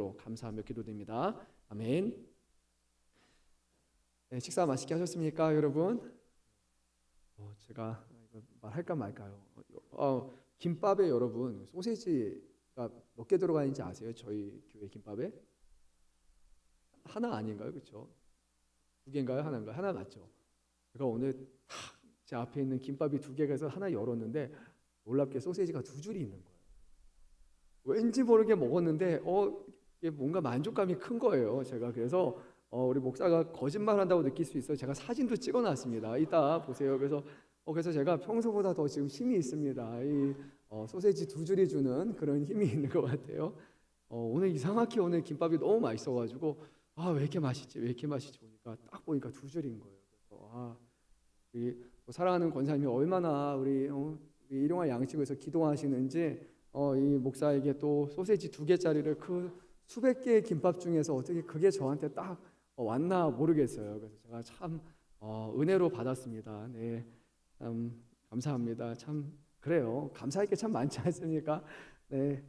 있기로 감사하며 기도드립니다. 아멘. 네, 식사 맛있게 하셨습니까, 여러분? 제가 이거 말할까 말까요? 김밥에 여러분 소세지가 몇 개 들어가 있는지 아세요? 저희 교회 김밥에 하나 아닌가요, 그렇죠? 두 개인가요, 하나인가요? 하나 맞죠? 제가 오늘 제 앞에 있는 김밥이 두 개가 서 하나 열었는데 놀랍게 소세지가 두 줄이 있는 거예요. 왠지 모르게 먹었는데 이게 뭔가 만족감이 큰 거예요. 제가 그래서 우리 목사가 거짓말한다고 느낄 수 있어요. 제가 사진도 찍어놨습니다. 이따 보세요. 그래서 제가 평소보다 더 지금 힘이 있습니다. 이 소세지 두 줄이 주는 그런 힘이 있는 것 같아요. 오늘 이상하게 오늘 김밥이 너무 맛있어가지고 왜 이렇게 맛있지? 왜 이렇게 맛있지? 보니까 두 줄인 거예요. 그래서 우리 사랑하는 권사님이 얼마나 우리 일용할 양식에서 기도하시는지 이 목사에게 또 소세지 두 개짜리를 그 수백 개의 김밥 중에서 어떻게 그게 저한테 딱 왔나 모르겠어요. 그래서 제가 참 은혜로 받았습니다. 네, 감사합니다. 참 그래요. 감사할 게 참 많지 않습니까? 네.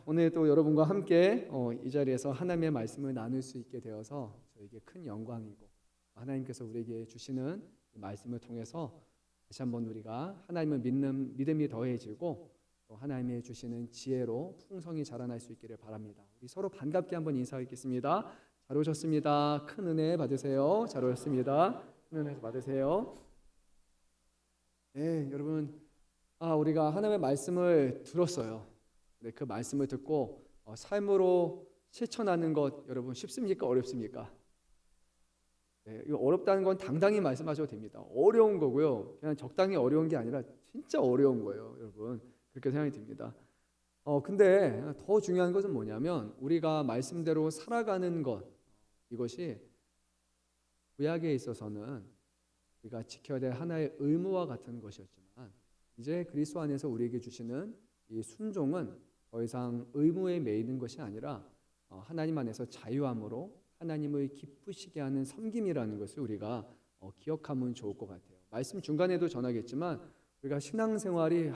오늘 또 여러분과 함께 이 자리에서 하나님의 말씀을 나눌 수 있게 되어서 저에게 큰 영광이고 하나님께서 우리에게 주시는 말씀을 통해서 다시 한번 우리가 하나님을 믿는 믿음이 더해지고 또 하나님이 주시는 지혜로 풍성히 자라날 수 있기를 바랍니다. 우리 서로 반갑게 한번 인사하겠습니다. 잘 오셨습니다. 큰 은혜 받으세요. 잘 오셨습니다. 큰 은혜 받으세요. 네, 여러분, 우리가 하나님의 말씀을 들었어요. 네, 그 말씀을 듣고 삶으로 실천하는 것 여러분 쉽습니까? 어렵습니까? 네, 이거 어렵다는 건 당당히 말씀하셔도 됩니다. 어려운 거고요. 그냥 적당히 어려운 게 아니라 진짜 어려운 거예요, 여러분. 그렇게 생각이 듭니다. 근데 더 중요한 것은 뭐냐면 우리가 말씀대로 살아가는 것, 이것이 구약에 있어서는 우리가 지켜야 될 하나의 의무와 같은 것이었지만 이제 그리스도 안에서 우리에게 주시는 이 순종은 더 이상 의무에 매이는 것이 아니라 하나님 안에서 자유함으로 하나님을 기쁘시게 하는 섬김이라는 것을 우리가 기억하면 좋을 것 같아요. 말씀 중간에도 전하겠지만 우리가 신앙생활이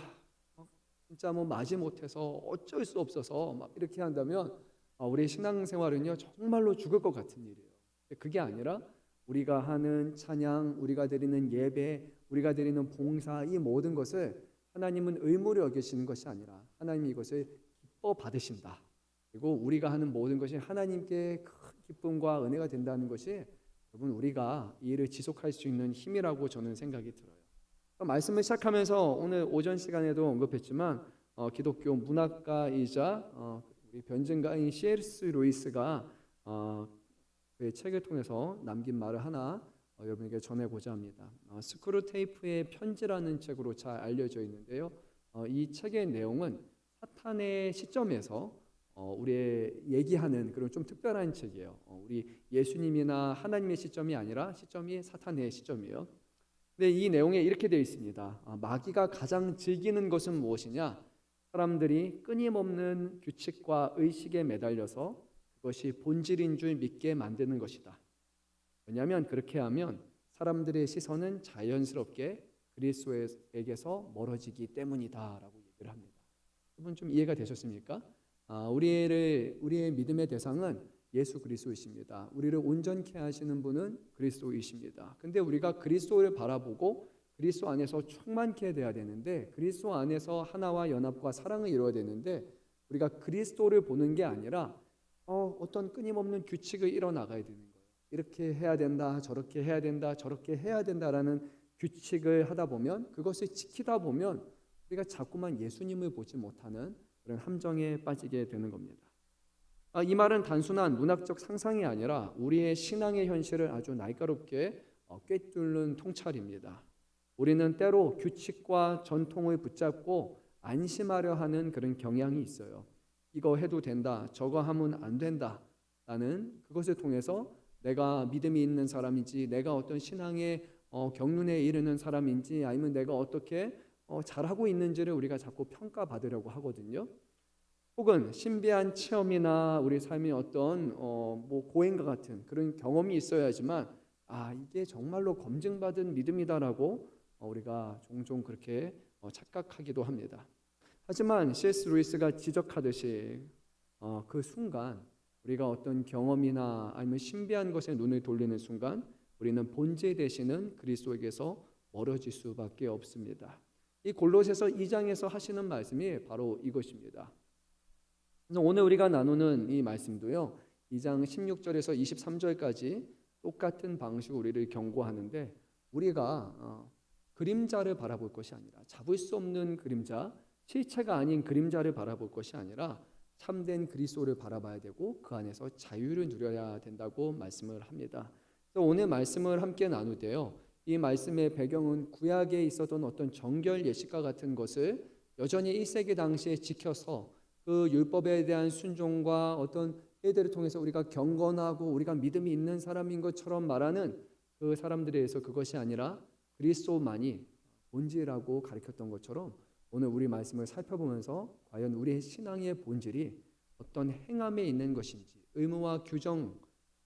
진짜 마지못해서 어쩔 수 없어서 막 이렇게 한다면 우리 신앙생활은요 정말로 죽을 것 같은 일이에요. 그게 아니라 우리가 하는 찬양, 우리가 드리는 예배, 우리가 드리는 봉사, 이 모든 것을 하나님은 의무로 여기시는 것이 아니라 하나님이 이것을 기뻐 받으신다. 그리고 우리가 하는 모든 것이 하나님께 큰 기쁨과 은혜가 된다는 것이 여러분 우리가 이 일을 지속할 수 있는 힘이라고 저는 생각이 들어요. 말씀을 시작하면서 오늘 오전 시간에도 언급했지만 기독교 문학가이자 우리 변증가인 C.S. 루이스가 그의 책을 통해서 남긴 말을 하나 여러분에게 전해고자 합니다. 스크루테이프의 편지라는 책으로 잘 알려져 있는데요. 이 책의 내용은 사탄의 시점에서 우리의 얘기하는 그런 좀 특별한 책이에요. 우리 예수님이나 하나님의 시점이 아니라 시점이 사탄의 시점이에요. 근데 이 내용에 이렇게 되어 있습니다. 마귀가 가장 즐기는 것은 무엇이냐? 사람들이 끊임없는 규칙과 의식에 매달려서 그것이 본질인 줄 믿게 만드는 것이다. 왜냐하면 그렇게 하면 사람들의 시선은 자연스럽게 그리스도에게서 멀어지기 때문이다라고 얘기를 합니다. 여러분 좀 이해가 되셨습니까? 우리의 믿음의 대상은 예수 그리스도이십니다. 우리를 온전케 하시는 분은 그리스도이십니다. 근데 우리가 그리스도를 바라보고 그리스도 안에서 충만케 돼야 되는데 그리스도 안에서 하나와 연합과 사랑을 이루어야 되는데 우리가 그리스도를 보는 게 아니라 어떤 끊임없는 규칙을 이뤄나가야 되는 거예요. 이렇게 해야 된다, 저렇게 해야 된다, 저렇게 해야 된다라는 규칙을 하다 보면 그것을 지키다 보면 우리가 자꾸만 예수님을 보지 못하는 그런 함정에 빠지게 되는 겁니다. 이 말은 단순한 문학적 상상이 아니라 우리의 신앙의 현실을 아주 날카롭게 꿰뚫는 통찰입니다. 우리는 때로 규칙과 전통을 붙잡고 안심하려 하는 그런 경향이 있어요. 이거 해도 된다, 저거 하면 안 된다 라는 그것을 통해서 내가 믿음이 있는 사람인지 내가 어떤 신앙의 경륜에 이르는 사람인지 아니면 내가 어떻게 잘하고 있는지를 우리가 자꾸 평가받으려고 하거든요. 혹은 신비한 체험이나 우리 삶의 어떤 고행과 같은 그런 경험이 있어야지만 이게 정말로 검증받은 믿음이다라고 우리가 종종 그렇게 착각하기도 합니다. 하지만 C.S. 루이스가 지적하듯이 그 순간 우리가 어떤 경험이나 아니면 신비한 것에 눈을 돌리는 순간 우리는 본체 되시는 그리스도에게서 멀어질 수밖에 없습니다. 이 골로새서 2장에서 하시는 말씀이 바로 이것입니다. 그래서 오늘 우리가 나누는 이 말씀도요, 2장 16절에서 23절까지 똑같은 방식으로 우리를 경고하는데, 우리가 그림자를 바라볼 것이 아니라, 잡을 수 없는 그림자, 실체가 아닌 그림자를 바라볼 것이 아니라 참된 그리스도를 바라봐야 되고 그 안에서 자유를 누려야 된다고 말씀을 합니다. 그래서 오늘 말씀을 함께 나누되요, 이 말씀의 배경은 구약에 있었던 어떤 정결 예식과 같은 것을 여전히 1세기 당시에 지켜서 그 율법에 대한 순종과 어떤 예들을 통해서 우리가 경건하고 우리가 믿음이 있는 사람인 것처럼 말하는 그 사람들에 의해서 그것이 아니라 그리스도만이 본질이라고 가르쳤던 것처럼, 오늘 우리 말씀을 살펴보면서 과연 우리의 신앙의 본질이 어떤 행함에 있는 것인지, 의무와 규정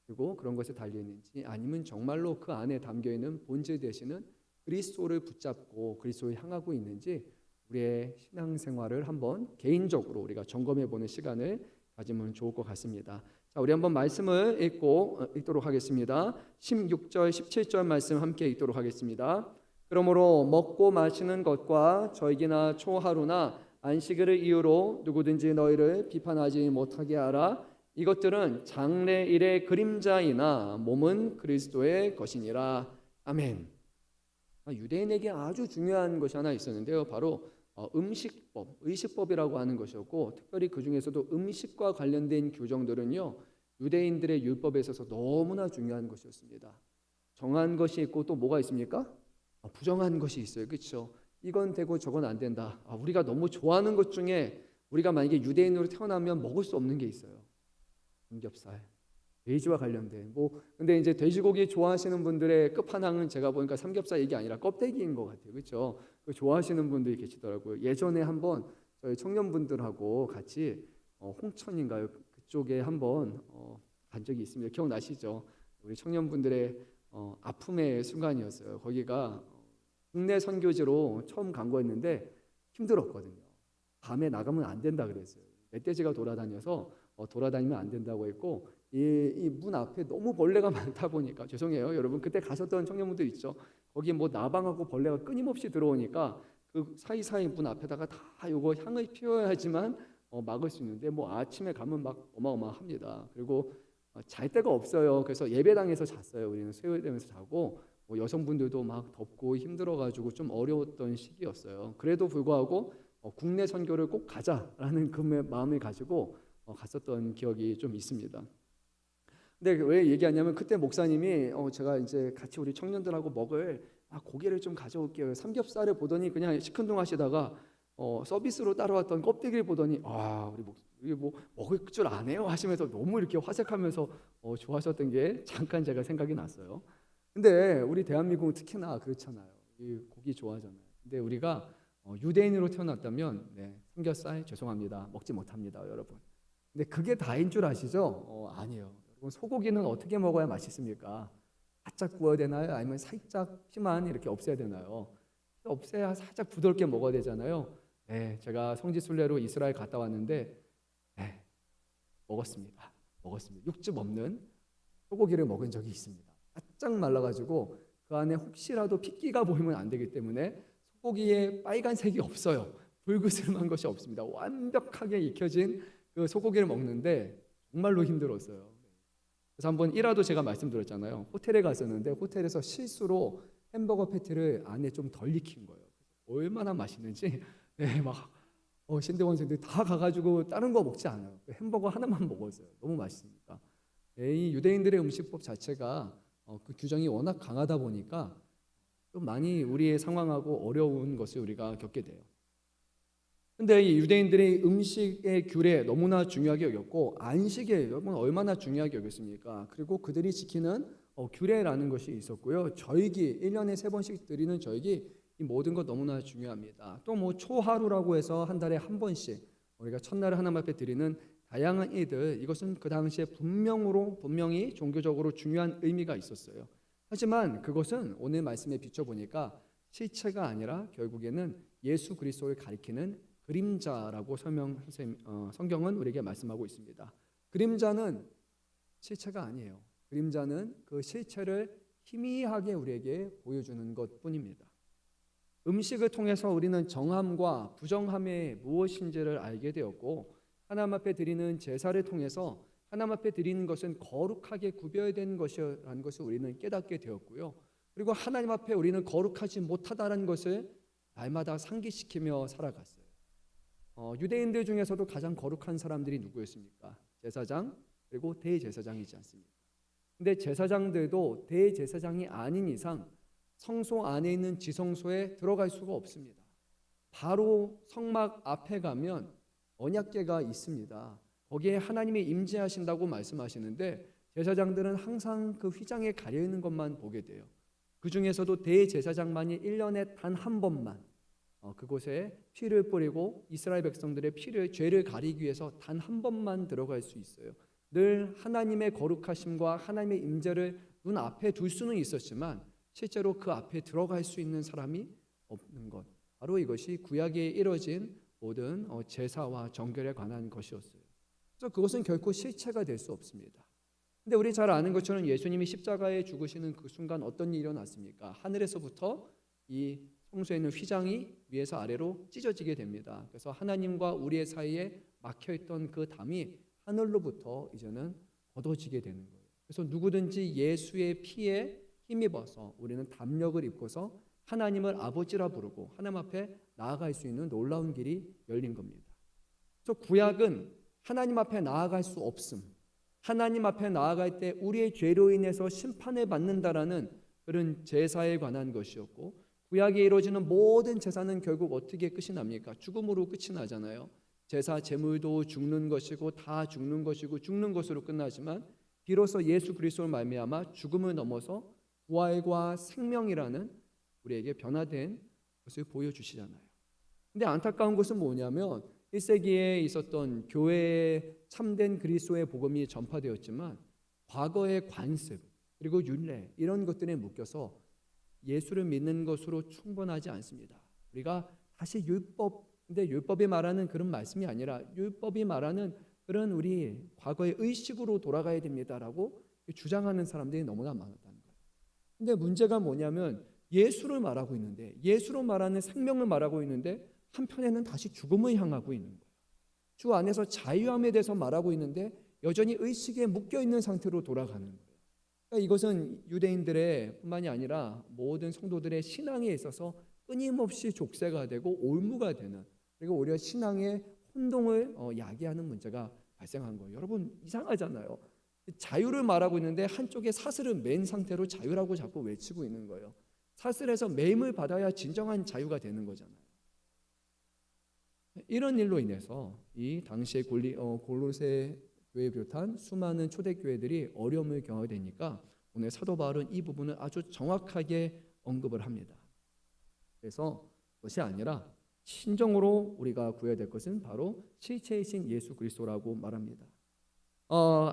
그리고 그런 것에 달려 있는지, 아니면 정말로 그 안에 담겨 있는 본질 되시는 그리스도를 붙잡고 그리스도를 향하고 있는지, 우리의 신앙생활을 한번 개인적으로 우리가 점검해 보는 시간을 가지면 좋을 것 같습니다. 자, 우리 한번 말씀을 읽도록 하겠습니다. 16절, 17절 말씀 함께 읽도록 하겠습니다. 그러므로 먹고 마시는 것과 절기나 초하루나 안식일을 이유로 누구든지 너희를 비판하지 못하게 하라. 이것들은 장래일의 그림자이나 몸은 그리스도의 것이니라. 아멘. 유대인에게 아주 중요한 것이 하나 있었는데요, 바로 음식법, 의식법이라고 하는 것이었고, 특별히 그 중에서도 음식과 관련된 규정들은요, 유대인들의 율법에 있어서 너무나 중요한 것이었습니다. 정한 것이 있고 또 뭐가 있습니까? 부정한 것이 있어요. 그렇죠? 이건 되고 저건 안 된다. 우리가 너무 좋아하는 것 중에 우리가 만약에 유대인으로 태어나면 먹을 수 없는 게 있어요. 삼겹살, 돼지와 관련된 근데 이제 돼지고기 좋아하시는 분들의 끝판왕은 제가 보니까 삼겹살 얘기 아니라 껍데기인 것 같아요. 그렇죠? 그 좋아하시는 분들이 계시더라고요. 예전에 한번 저희 청년분들하고 같이 홍천인가요? 그쪽에 한번 간 적이 있습니다. 기억나시죠? 우리 청년분들의 아픔의 순간이었어요. 거기가 국내 선교지로 처음 간 거였는데 힘들었거든요. 밤에 나가면 안 된다 그랬어요. 멧돼지가 돌아다녀서 돌아다니면 안 된다고 했고, 이 문 앞에 너무 벌레가 많다 보니까, 죄송해요 여러분, 그때 가셨던 청년분들 있죠? 거기 나방하고 벌레가 끊임없이 들어오니까 그 사이사이 문 앞에다가 다 요거 향을 피워야지만 막을 수 있는데, 아침에 가면 막 어마어마합니다. 그리고 잘 데가 없어요. 그래서 예배당에서 잤어요. 우리는 세회당에서 자고, 여성분들도 막 덥고 힘들어가지고 좀 어려웠던 시기였어요. 그래도 불구하고 국내 선교를 꼭 가자라는 그 마음을 가지고 갔었던 기억이 좀 있습니다. 근데 왜 얘기하냐면, 그때 목사님이 제가 이제 같이 우리 청년들하고 먹을 고기를 좀 가져올게요. 삼겹살을 보더니 그냥 시큰둥하시다가 서비스로 따라왔던 껍데기를 보더니 우리 먹을 줄 아네요 하시면서 너무 이렇게 화색하면서 좋아하셨던 게 잠깐 제가 생각이 났어요. 근데 우리 대한민국은 특히나 그렇잖아요. 고기 좋아하잖아요. 근데 우리가 유대인으로 태어났다면 삼겹살 죄송합니다, 먹지 못합니다, 여러분. 근데 그게 다인 줄 아시죠? 아니에요. 여러분, 소고기는 어떻게 먹어야 맛있습니까? 바짝 구워야 되나요? 아니면 살짝 피만 이렇게 없애야 되나요? 없애야 살짝 부드럽게 먹어야 되잖아요. 제가 성지순례로 이스라엘 갔다 왔는데 먹었습니다. 육즙 없는 소고기를 먹은 적이 있습니다. 바짝 말라가지고 그 안에 혹시라도 핏기가 보이면 안 되기 때문에 소고기에 빨간색이 없어요. 불그스름한 것이 없습니다. 완벽하게 익혀진 그 소고기를 먹는데 정말로 힘들었어요. 그래서 한번 일화도 제가 말씀드렸잖아요. 호텔에 갔었는데 호텔에서 실수로 햄버거 패티를 안에 좀 덜 익힌 거예요. 얼마나 맛있는지 신대원생들 다 가가지고 다른 거 먹지 않아요. 햄버거 하나만 먹었어요. 너무 맛있으니까. 이 유대인들의 음식법 자체가 그 규정이 워낙 강하다 보니까 좀 많이 우리의 상황하고 어려운 것을 우리가 겪게 돼요. 근데 이 유대인들의 음식의 규례 너무나 중요하게 여겼고, 안식일 여러분 얼마나 중요하게 여겼습니까? 그리고 그들이 지키는 규례라는 것이 있었고요. 절기 1년에 3번씩 드리는 절기, 이 모든 것 너무나 중요합니다. 또 초하루라고 해서 한 달에 한 번씩 우리가 첫날을 하나님 앞에 드리는 다양한 일들, 이것은 그 당시에 분명히 종교적으로 중요한 의미가 있었어요. 하지만 그것은 오늘 말씀에 비춰보니까 실체가 아니라 결국에는 예수 그리스도를 가리키는 그림자라고 성경은 우리에게 말씀하고 있습니다. 그림자는 실체가 아니에요. 그림자는 그 실체를 희미하게 우리에게 보여주는 것뿐입니다. 음식을 통해서 우리는 정함과 부정함이 무엇인지를 알게 되었고, 하나님 앞에 드리는 제사를 통해서 하나님 앞에 드리는 것은 거룩하게 구별된 것이라는 것을 우리는 깨닫게 되었고요. 그리고 하나님 앞에 우리는 거룩하지 못하다는 것을 날마다 상기시키며 살아갔어요. 유대인들 중에서도 가장 거룩한 사람들이 누구였습니까? 제사장 그리고 대제사장이지 않습니까? 근데 제사장들도 대제사장이 아닌 이상 성소 안에 있는 지성소에 들어갈 수가 없습니다. 바로 성막 앞에 가면 언약궤가 있습니다. 거기에 하나님이 임재하신다고 말씀하시는데 제사장들은 항상 그 휘장에 가려 있는 것만 보게 돼요. 그 중에서도 대제사장만이 1년에 단 한 번만 그곳에 피를 뿌리고 이스라엘 백성들의 죄를 가리기 위해서 단 한 번만 들어갈 수 있어요. 늘 하나님의 거룩하심과 하나님의 임재를 눈앞에 둘 수는 있었지만 실제로 그 앞에 들어갈 수 있는 사람이 없는 것, 바로 이것이 구약에 이뤄진 모든 제사와 정결에 관한 것이었어요. 그래서 그것은 결코 실체가 될 수 없습니다. 근데 우리 잘 아는 것처럼 예수님이 십자가에 죽으시는 그 순간 어떤 일이 일어났습니까? 하늘에서부터 이 성소에 있는 휘장이 위에서 아래로 찢어지게 됩니다. 그래서 하나님과 우리의 사이에 막혀있던 그 담이 하늘로부터 이제는 걷어지게 되는 거예요. 그래서 누구든지 예수의 피에 힘입어서 우리는 담력을 입고서 하나님을 아버지라 부르고 하나님 앞에 나아갈 수 있는 놀라운 길이 열린 겁니다. 그래서 구약은 하나님 앞에 나아갈 수 없음, 하나님 앞에 나아갈 때 우리의 죄로 인해서 심판을 받는다라는 그런 제사에 관한 것이었고, 구약에 이루어지는 모든 제사는 결국 어떻게 끝이 납니까? 죽음으로 끝이 나잖아요. 제사 제물도 죽는 것이고 다 죽는 것이고 죽는 것으로 끝나지만 비로소 예수 그리스도로 말미암아 죽음을 넘어서 부활과 생명이라는 우리에게 변화된 것을 보여주시잖아요. 근데 안타까운 것은 뭐냐면 1세기에 있었던 교회에 참된 그리스도의 복음이 전파되었지만 과거의 관습 그리고 율례 이런 것들에 묶여서 예수를 믿는 것으로 충분하지 않습니다. 우리가 다시 근데 율법이 말하는 그런 말씀이 아니라 율법이 말하는 그런 우리 과거의 의식으로 돌아가야 됩니다라고 주장하는 사람들이 너무나 많았다는 거예요. 근데 문제가 뭐냐면 예수를 말하고 있는데, 예수로 말하는 생명을 말하고 있는데 한편에는 다시 죽음을 향하고 있는 거예요. 주 안에서 자유함에 대해서 말하고 있는데 여전히 의식에 묶여 있는 상태로 돌아가는 거예요. 그러니까 이것은 유대인들의 뿐만이 아니라 모든 성도들의 신앙에 있어서 끊임없이 족쇄가 되고 올무가 되는, 그리고 오히려 신앙의 혼동을 야기하는 문제가 발생한 거예요. 여러분 이상하잖아요. 자유를 말하고 있는데 한쪽에 사슬을 맨 상태로 자유라고 자꾸 외치고 있는 거예요. 사슬에서 매임을 받아야 진정한 자유가 되는 거잖아요. 이런 일로 인해서 이 당시의 골로새 교회 비롯한 수많은 초대교회들이 어려움을 겪어야 되니까 오늘 사도 바울은 이 부분을 아주 정확하게 언급을 합니다. 그래서 그것이 아니라 신정으로 우리가 구해야 될 것은 바로 실체이신 예수 그리스도라고 말합니다.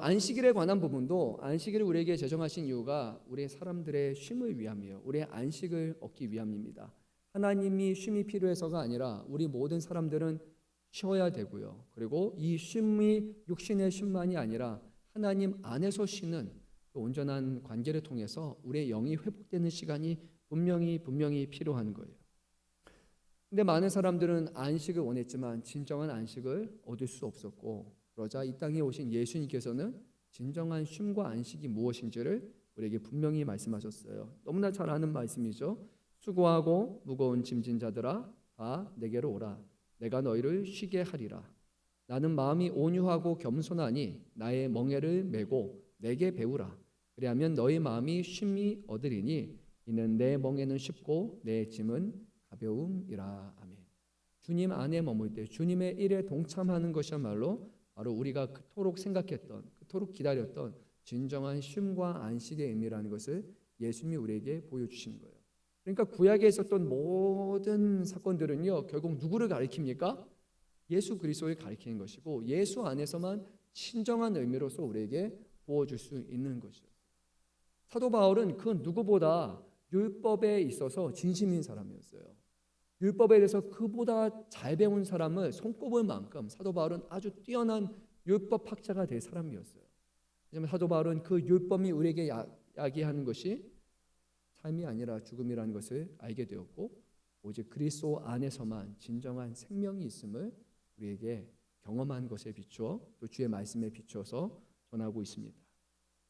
안식일에 관한 부분도 안식일을 우리에게 제정하신 이유가 우리 사람들의 쉼을 위함이에요. 우리의 안식을 얻기 위함입니다. 하나님이 쉼이 필요해서가 아니라 우리 모든 사람들은 쉬어야 되고요. 그리고 이 쉼이 육신의 쉼만이 아니라 하나님 안에서 쉬는 그 온전한 관계를 통해서 우리의 영이 회복되는 시간이 분명히 필요한 거예요. 근데 많은 사람들은 안식을 원했지만 진정한 안식을 얻을 수 없었고, 그러자 이 땅에 오신 예수님께서는 진정한 쉼과 안식이 무엇인지를 우리에게 분명히 말씀하셨어요. 너무나 잘 아는 말씀이죠. 수고하고 무거운 짐진 자들아 다 내게로 오라. 내가 너희를 쉬게 하리라. 나는 마음이 온유하고 겸손하니 나의 멍에를 메고 내게 배우라. 그리하면 너희 마음이 쉼이 얻으리니 이는 내 멍에는 쉽고 내 짐은 가벼움이라. 아멘. 주님 안에 머물 때 주님의 일에 동참하는 것이야말로 바로 우리가 그토록 생각했던, 그토록 기다렸던 진정한 쉼과 안식의 의미라는 것을 예수님이 우리에게 보여주시는 거예요. 그러니까 구약에 있었던 모든 사건들은요, 결국 누구를 가리킵니까? 예수 그리스도를 가리키는 것이고, 예수 안에서만 진정한 의미로서 우리에게 보여줄 수 있는 것이죠. 사도 바울은 그 누구보다 율법에 있어서 진심인 사람이었어요. 율법에 대해서 그보다 잘 배운 사람을 손꼽을 만큼 사도 바울은 아주 뛰어난 율법 학자가 될 사람이었어요. 하지만 사도 바울은 그 율법이 우리에게 야기하는 것이 삶이 아니라 죽음이라는 것을 알게 되었고, 오직 그리스도 안에서만 진정한 생명이 있음을 우리에게 경험한 것에 비추어 또 주의 말씀에 비추어서 전하고 있습니다.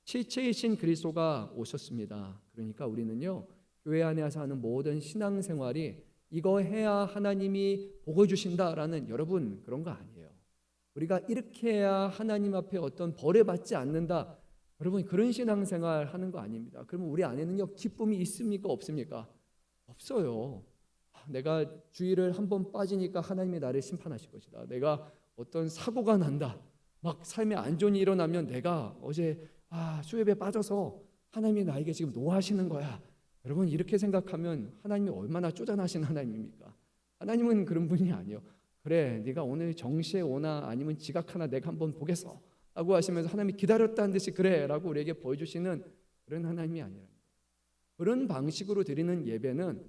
실체이신 그리스도가 오셨습니다. 그러니까 우리는요, 교회 안에서 하는 모든 신앙생활이 이거 해야 하나님이 복을 주신다라는, 여러분 그런 거 아니에요. 우리가 이렇게 해야 하나님 앞에 어떤 벌을 받지 않는다, 여러분 그런 신앙생활 하는 거 아닙니다. 그러면 우리 안에는요, 기쁨이 있습니까 없습니까? 없어요. 내가 주일을 한번 빠지니까 하나님이 나를 심판하실 것이다. 내가 어떤 사고가 난다, 막 삶에 안 좋은 일이 일어나면 내가 어제 수협에 빠져서 하나님이 나에게 지금 노하시는 거야. 여러분 이렇게 생각하면 하나님이 얼마나 쪼잔하신 하나님입니까? 하나님은 그런 분이 아니에요. 그래, 네가 오늘 정시에 오나 아니면 지각 하나 내가 한번 보겠어 라고 하시면서 하나님이 기다렸다는 듯이 그래 라고 우리에게 보여주시는 그런 하나님이 아니라는 거예요. 그런 방식으로 드리는 예배는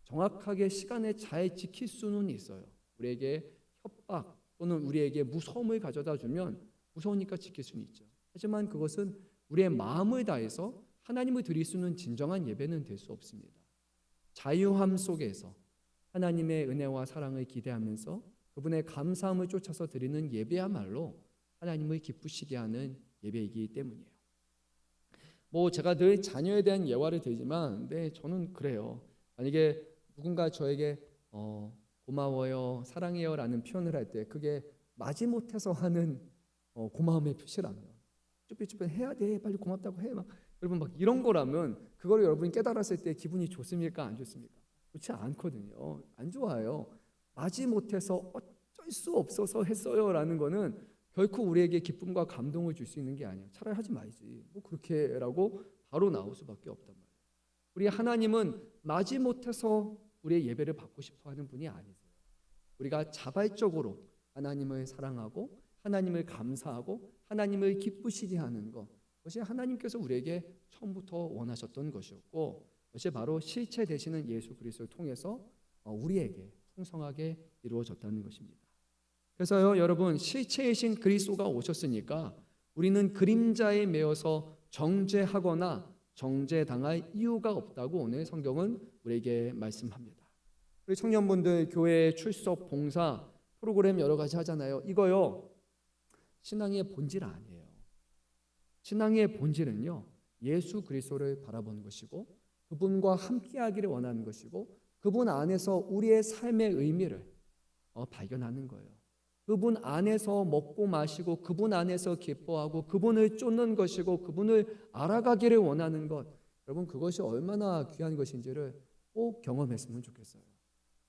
정확하게 시간에 잘 지킬 수는 있어요. 우리에게 협박 또는 우리에게 무서움을 가져다 주면 무서우니까 지킬 수는 있죠. 하지만 그것은 우리의 마음을 다해서 하나님을 드릴 수 있는 진정한 예배는 될 수 없습니다. 자유함 속에서 하나님의 은혜와 사랑을 기대하면서 그분의 감사함을 쫓아서 드리는 예배야말로 하나님을 기쁘시게 하는 예배이기 때문이에요. 제가 늘 자녀에 대한 예화를 들지만, 저는 그래요. 만약에 누군가 저에게 고마워요, 사랑해요 라는 표현을 할 때 그게 마지못해서 하는 고마움의 표시라면, 쭈뼛쭈뼛 해야 돼, 빨리 고맙다고 해, 여러분 이런 거라면 그걸 여러분이 깨달았을 때 기분이 좋습니까 안 좋습니까? 좋지 않거든요. 안 좋아요. 마지못해서 어쩔 수 없어서 했어요 라는 거는 결코 우리에게 기쁨과 감동을 줄 수 있는 게 아니에요. 차라리 하지 말지, 그렇게라고 바로 나올 수밖에 없단 말이에요. 우리 하나님은 마지못해서 우리의 예배를 받고 싶어 하는 분이 아니세요. 우리가 자발적으로 하나님을 사랑하고 하나님을 감사하고 하나님을 기쁘시게 하는 것, 그것이 하나님께서 우리에게 처음부터 원하셨던 것이었고, 그것이 바로 실체 되시는 예수 그리스도를 통해서 우리에게 풍성하게 이루어졌다는 것입니다. 그래서요, 여러분, 실체이신 그리스도가 오셨으니까 우리는 그림자에 매여서 정죄하거나 정죄당할 이유가 없다고 오늘 성경은 우리에게 말씀합니다. 우리 청년분들 교회 출석, 봉사, 프로그램 여러 가지 하잖아요. 이거요, 신앙의 본질 아니에요. 신앙의 본질은요, 예수 그리스도를 바라보는 것이고 그분과 함께하기를 원하는 것이고 그분 안에서 우리의 삶의 의미를 발견하는 거예요. 그분 안에서 먹고 마시고 그분 안에서 기뻐하고 그분을 쫓는 것이고 그분을 알아가기를 원하는 것, 여러분 그것이 얼마나 귀한 것인지를 꼭 경험했으면 좋겠어요.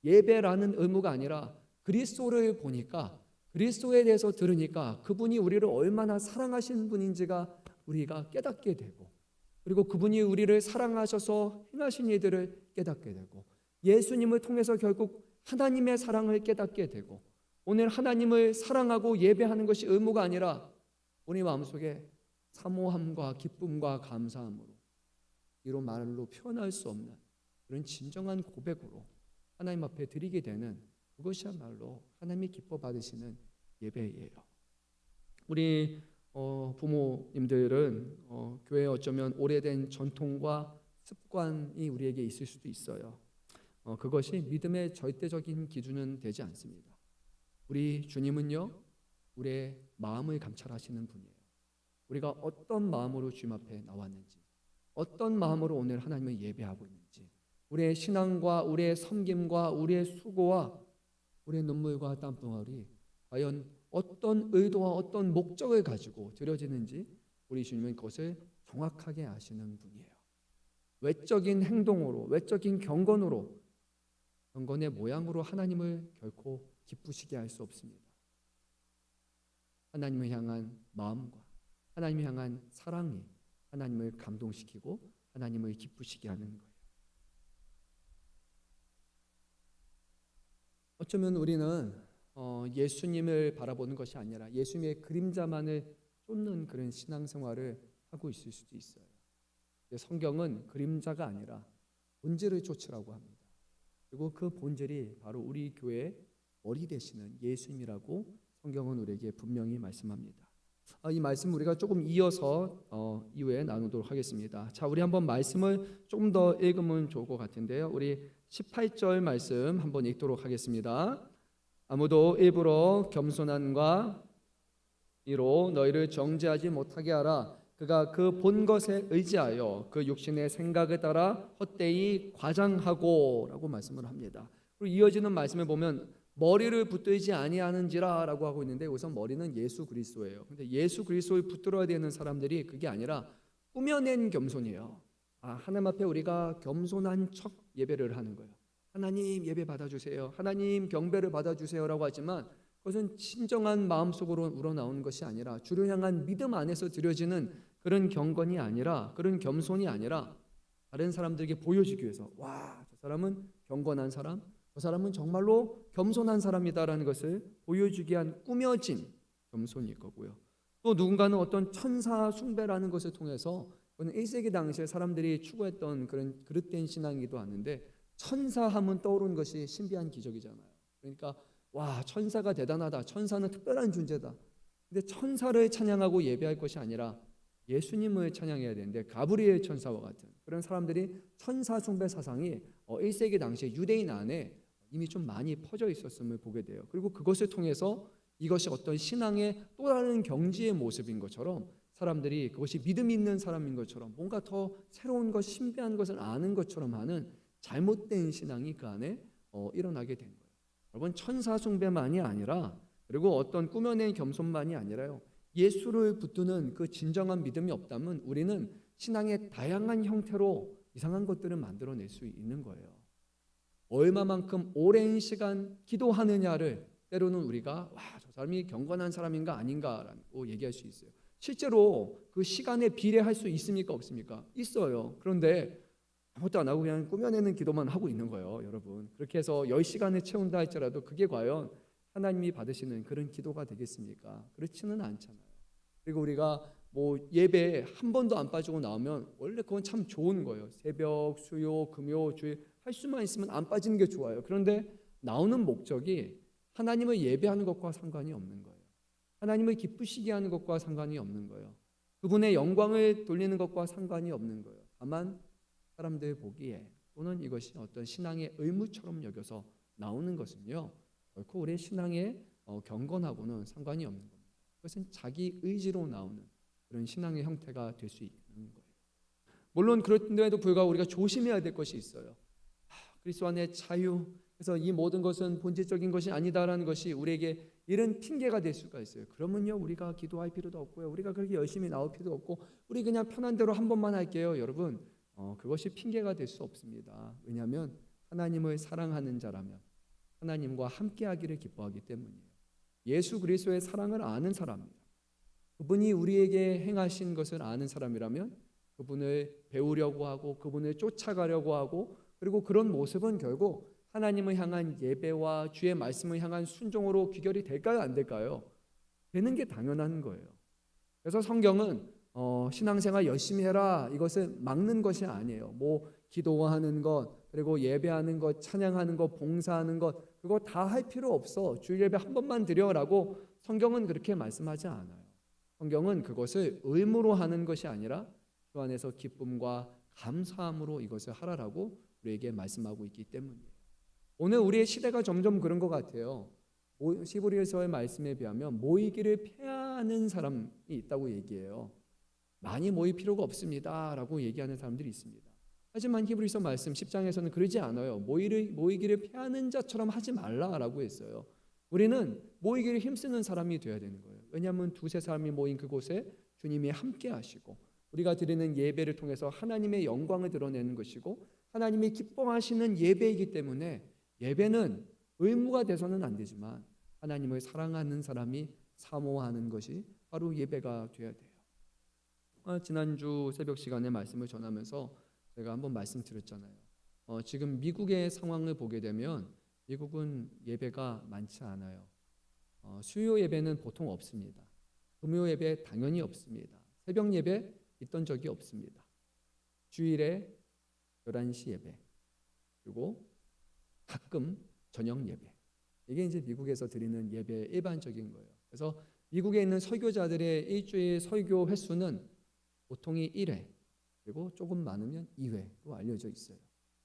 예배라는 의무가 아니라 그리스도를 보니까, 그리스도에 대해서 들으니까 그분이 우리를 얼마나 사랑하시는 분인지가 우리가 깨닫게 되고, 그리고 그분이 우리를 사랑하셔서 행하신 일들을 깨닫게 되고, 예수님을 통해서 결국 하나님의 사랑을 깨닫게 되고, 오늘 하나님을 사랑하고 예배하는 것이 의무가 아니라 우리 마음속에 사모함과 기쁨과 감사함으로, 이로 말로 표현할 수 없는 그런 진정한 고백으로 하나님 앞에 드리게 되는, 그것이야말로 하나님이 기뻐 받으시는 예배예요. 우리 부모님들은 교회에 어쩌면 오래된 전통과 습관이 우리에게 있을 수도 있어요. 그것이 믿음의 절대적인 기준은 되지 않습니다. 우리 주님은요, 우리의 마음을 감찰하시는 분이에요. 우리가 어떤 마음으로 주님 앞에 나왔는지, 어떤 마음으로 오늘 하나님을 예배하고 있는지, 우리의 신앙과 우리의 섬김과 우리의 수고와 우리의 눈물과 땀방울이 과연 어떤 의도와 어떤 목적을 가지고 드려지는지 우리 주님은 그것을 정확하게 아시는 분이에요. 외적인 행동으로, 외적인 경건으로, 경건의 모양으로 하나님을 결코 기쁘시게 할 수 없습니다. 하나님을 향한 마음과 하나님을 향한 사랑이 하나님을 감동시키고 하나님을 기쁘시게 하는 거예요. 어쩌면 우리는 예수님을 바라보는 것이 아니라 예수님의 그림자만을 쫓는 그런 신앙생활을 하고 있을 수도 있어요. 성경은 그림자가 아니라 본질을 쫓으라고 합니다. 그리고 그 본질이 바로 우리 교회의 머리 되시는 예수님이라고 성경은 우리에게 분명히 말씀합니다. 이 말씀 우리가 조금 이어서 이후에 나누도록 하겠습니다. 자, 우리 한번 말씀을 조금 더 읽으면 좋을 것 같은데요. 우리 18절 말씀 한번 읽도록 하겠습니다. 아무도 일부러 겸손함과 이로 너희를 정죄하지 못하게 하라. 그가 그 본 것에 의지하여 그 육신의 생각에 따라 헛되이 과장하고 라고 말씀을 합니다. 그리고 이어지는 말씀을 보면 머리를 붙들지 아니하는지라 라고 하고 있는데, 우선 머리는 예수 그리스도예요. 근데 예수 그리스도를 붙들어야 되는 사람들이 그게 아니라 꾸며낸 겸손이에요. 하나님 앞에 우리가 겸손한 척 예배를 하는 거예요. 하나님 예배 받아주세요, 하나님 경배를 받아주세요 라고 하지만 그것은 진정한 마음속으로 우러나오는 것이 아니라 주를 향한 믿음 안에서 드려지는 그런 경건이 아니라, 그런 겸손이 아니라 다른 사람들에게 보여주기 위해서 저 사람은 경건한 사람, 저 사람은 정말로 겸손한 사람이다라는 것을 보여주기 위한 꾸며진 겸손일 거고요. 또 누군가는 어떤 천사 숭배라는 것을 통해서, 그건 1세기 당시에 사람들이 추구했던 그런 그릇된 신앙이기도 하는데, 천사하면 떠오르는 것이 신비한 기적이잖아요. 그러니까 천사가 대단하다, 천사는 특별한 존재다. 근데 천사를 찬양하고 예배할 것이 아니라 예수님을 찬양해야 되는데, 가브리엘 천사와 같은 그런 사람들이 천사 숭배 사상이 1세기 당시에 유대인 안에 이미 좀 많이 퍼져 있었음을 보게 돼요. 그리고 그것을 통해서 이것이 어떤 신앙의 또 다른 경지의 모습인 것처럼, 사람들이 그것이 믿음 있는 사람인 것처럼, 뭔가 더 새로운 것, 신비한 것을 아는 것처럼 하는 잘못된 신앙이 그 안에 일어나게 된 거예요. 여러분, 천사 숭배만이 아니라, 그리고 어떤 꾸며낸 겸손만이 아니라요, 예수를 붙드는 그 진정한 믿음이 없다면 우리는 신앙의 다양한 형태로 이상한 것들을 만들어낼 수 있는 거예요. 얼마만큼 오랜 시간 기도하느냐를 때로는 우리가 저 사람이 경건한 사람인가 아닌가라고 얘기할 수 있어요. 실제로 그 시간에 비례할 수 있습니까, 없습니까? 있어요. 그런데 아무것도 안 하고 그냥 꾸며내는 기도만 하고 있는 거예요, 여러분. 그렇게 해서 10시간을 채운다 할지라도 그게 과연 하나님이 받으시는 그런 기도가 되겠습니까? 그렇지는 않잖아요. 그리고 우리가 예배 한 번도 안 빠지고 나오면 원래 그건 참 좋은 거예요. 새벽, 수요, 금요, 주일 할 수만 있으면 안 빠지는 게 좋아요. 그런데 나오는 목적이 하나님을 예배하는 것과 상관이 없는 거예요. 하나님을 기쁘시게 하는 것과 상관이 없는 거예요. 그분의 영광을 돌리는 것과 상관이 없는 거예요. 다만 사람들 보기에, 또는 이것이 어떤 신앙의 의무처럼 여겨서 나오는 것은요, 결코 우리의 신앙의 경건하고는 상관이 없는 겁니다. 그것은 자기 의지로 나오는 그런 신앙의 형태가 될 수 있는 거예요. 물론 그런데도 불구하고 우리가 조심해야 될 것이 있어요. 그리스도 안의 자유, 그래서 이 모든 것은 본질적인 것이 아니다라는 것이 우리에게 이런 핑계가 될 수가 있어요. 그러면요, 우리가 기도할 필요도 없고요, 우리가 그렇게 열심히 나올 필요도 없고, 우리 그냥 편한 대로 한 번만 할게요. 여러분, 그것이 핑계가 될 수 없습니다. 왜냐하면 하나님을 사랑하는 자라면 하나님과 함께하기를 기뻐하기 때문이에요. 예수 그리스도의 사랑을 아는 사람입니다. 그분이 우리에게 행하신 것을 아는 사람이라면 그분을 배우려고 하고, 그분을 쫓아가려고 하고, 그리고 그런 모습은 결국 하나님을 향한 예배와 주의 말씀을 향한 순종으로 귀결이 될까요, 안 될까요? 되는 게 당연한 거예요. 그래서 성경은 신앙생활 열심히 해라, 이것을 막는 것이 아니에요. 기도하는 것, 그리고 예배하는 것, 찬양하는 것, 봉사하는 것, 그거 다 할 필요 없어, 주일 예배 한 번만 드려라고 성경은 그렇게 말씀하지 않아요. 성경은 그것을 의무로 하는 것이 아니라 그 안에서 기쁨과 감사함으로 이것을 하라라고 우리에게 말씀하고 있기 때문이에요. 오늘 우리의 시대가 점점 그런 것 같아요. 히브리서의 말씀에 비하면 모이기를 피하는 사람이 있다고 얘기해요. 많이 모일 필요가 없습니다 라고 얘기하는 사람들이 있습니다. 하지만 히브리서 말씀 10장에서는 그러지 않아요. 모이기를 피하는 자처럼 하지 말라라고 했어요. 우리는 모이기를 힘쓰는 사람이 되어야 되는 거예요. 왜냐하면 두세 사람이 모인 그곳에 주님이 함께 하시고, 우리가 드리는 예배를 통해서 하나님의 영광을 드러내는 것이고, 하나님이 기뻐하시는 예배이기 때문에 예배는 의무가 돼서는 안 되지만 하나님을 사랑하는 사람이 사모하는 것이 바로 예배가 되어야 돼요. 지난주 새벽 시간에 말씀을 전하면서 제가 한번 말씀드렸잖아요. 지금 미국의 상황을 보게 되면 미국은 예배가 많지 않아요. 수요 예배는 보통 없습니다. 금요 예배 당연히 없습니다. 새벽 예배 있던 적이 없습니다. 주일에 11시 예배, 그리고 가끔 저녁 예배. 이게 이제 미국에서 드리는 예배의 일반적인 거예요. 그래서 미국에 있는 설교자들의 일주일 설교 횟수는 보통이 1회, 그리고 조금 많으면 2회로 알려져 있어요.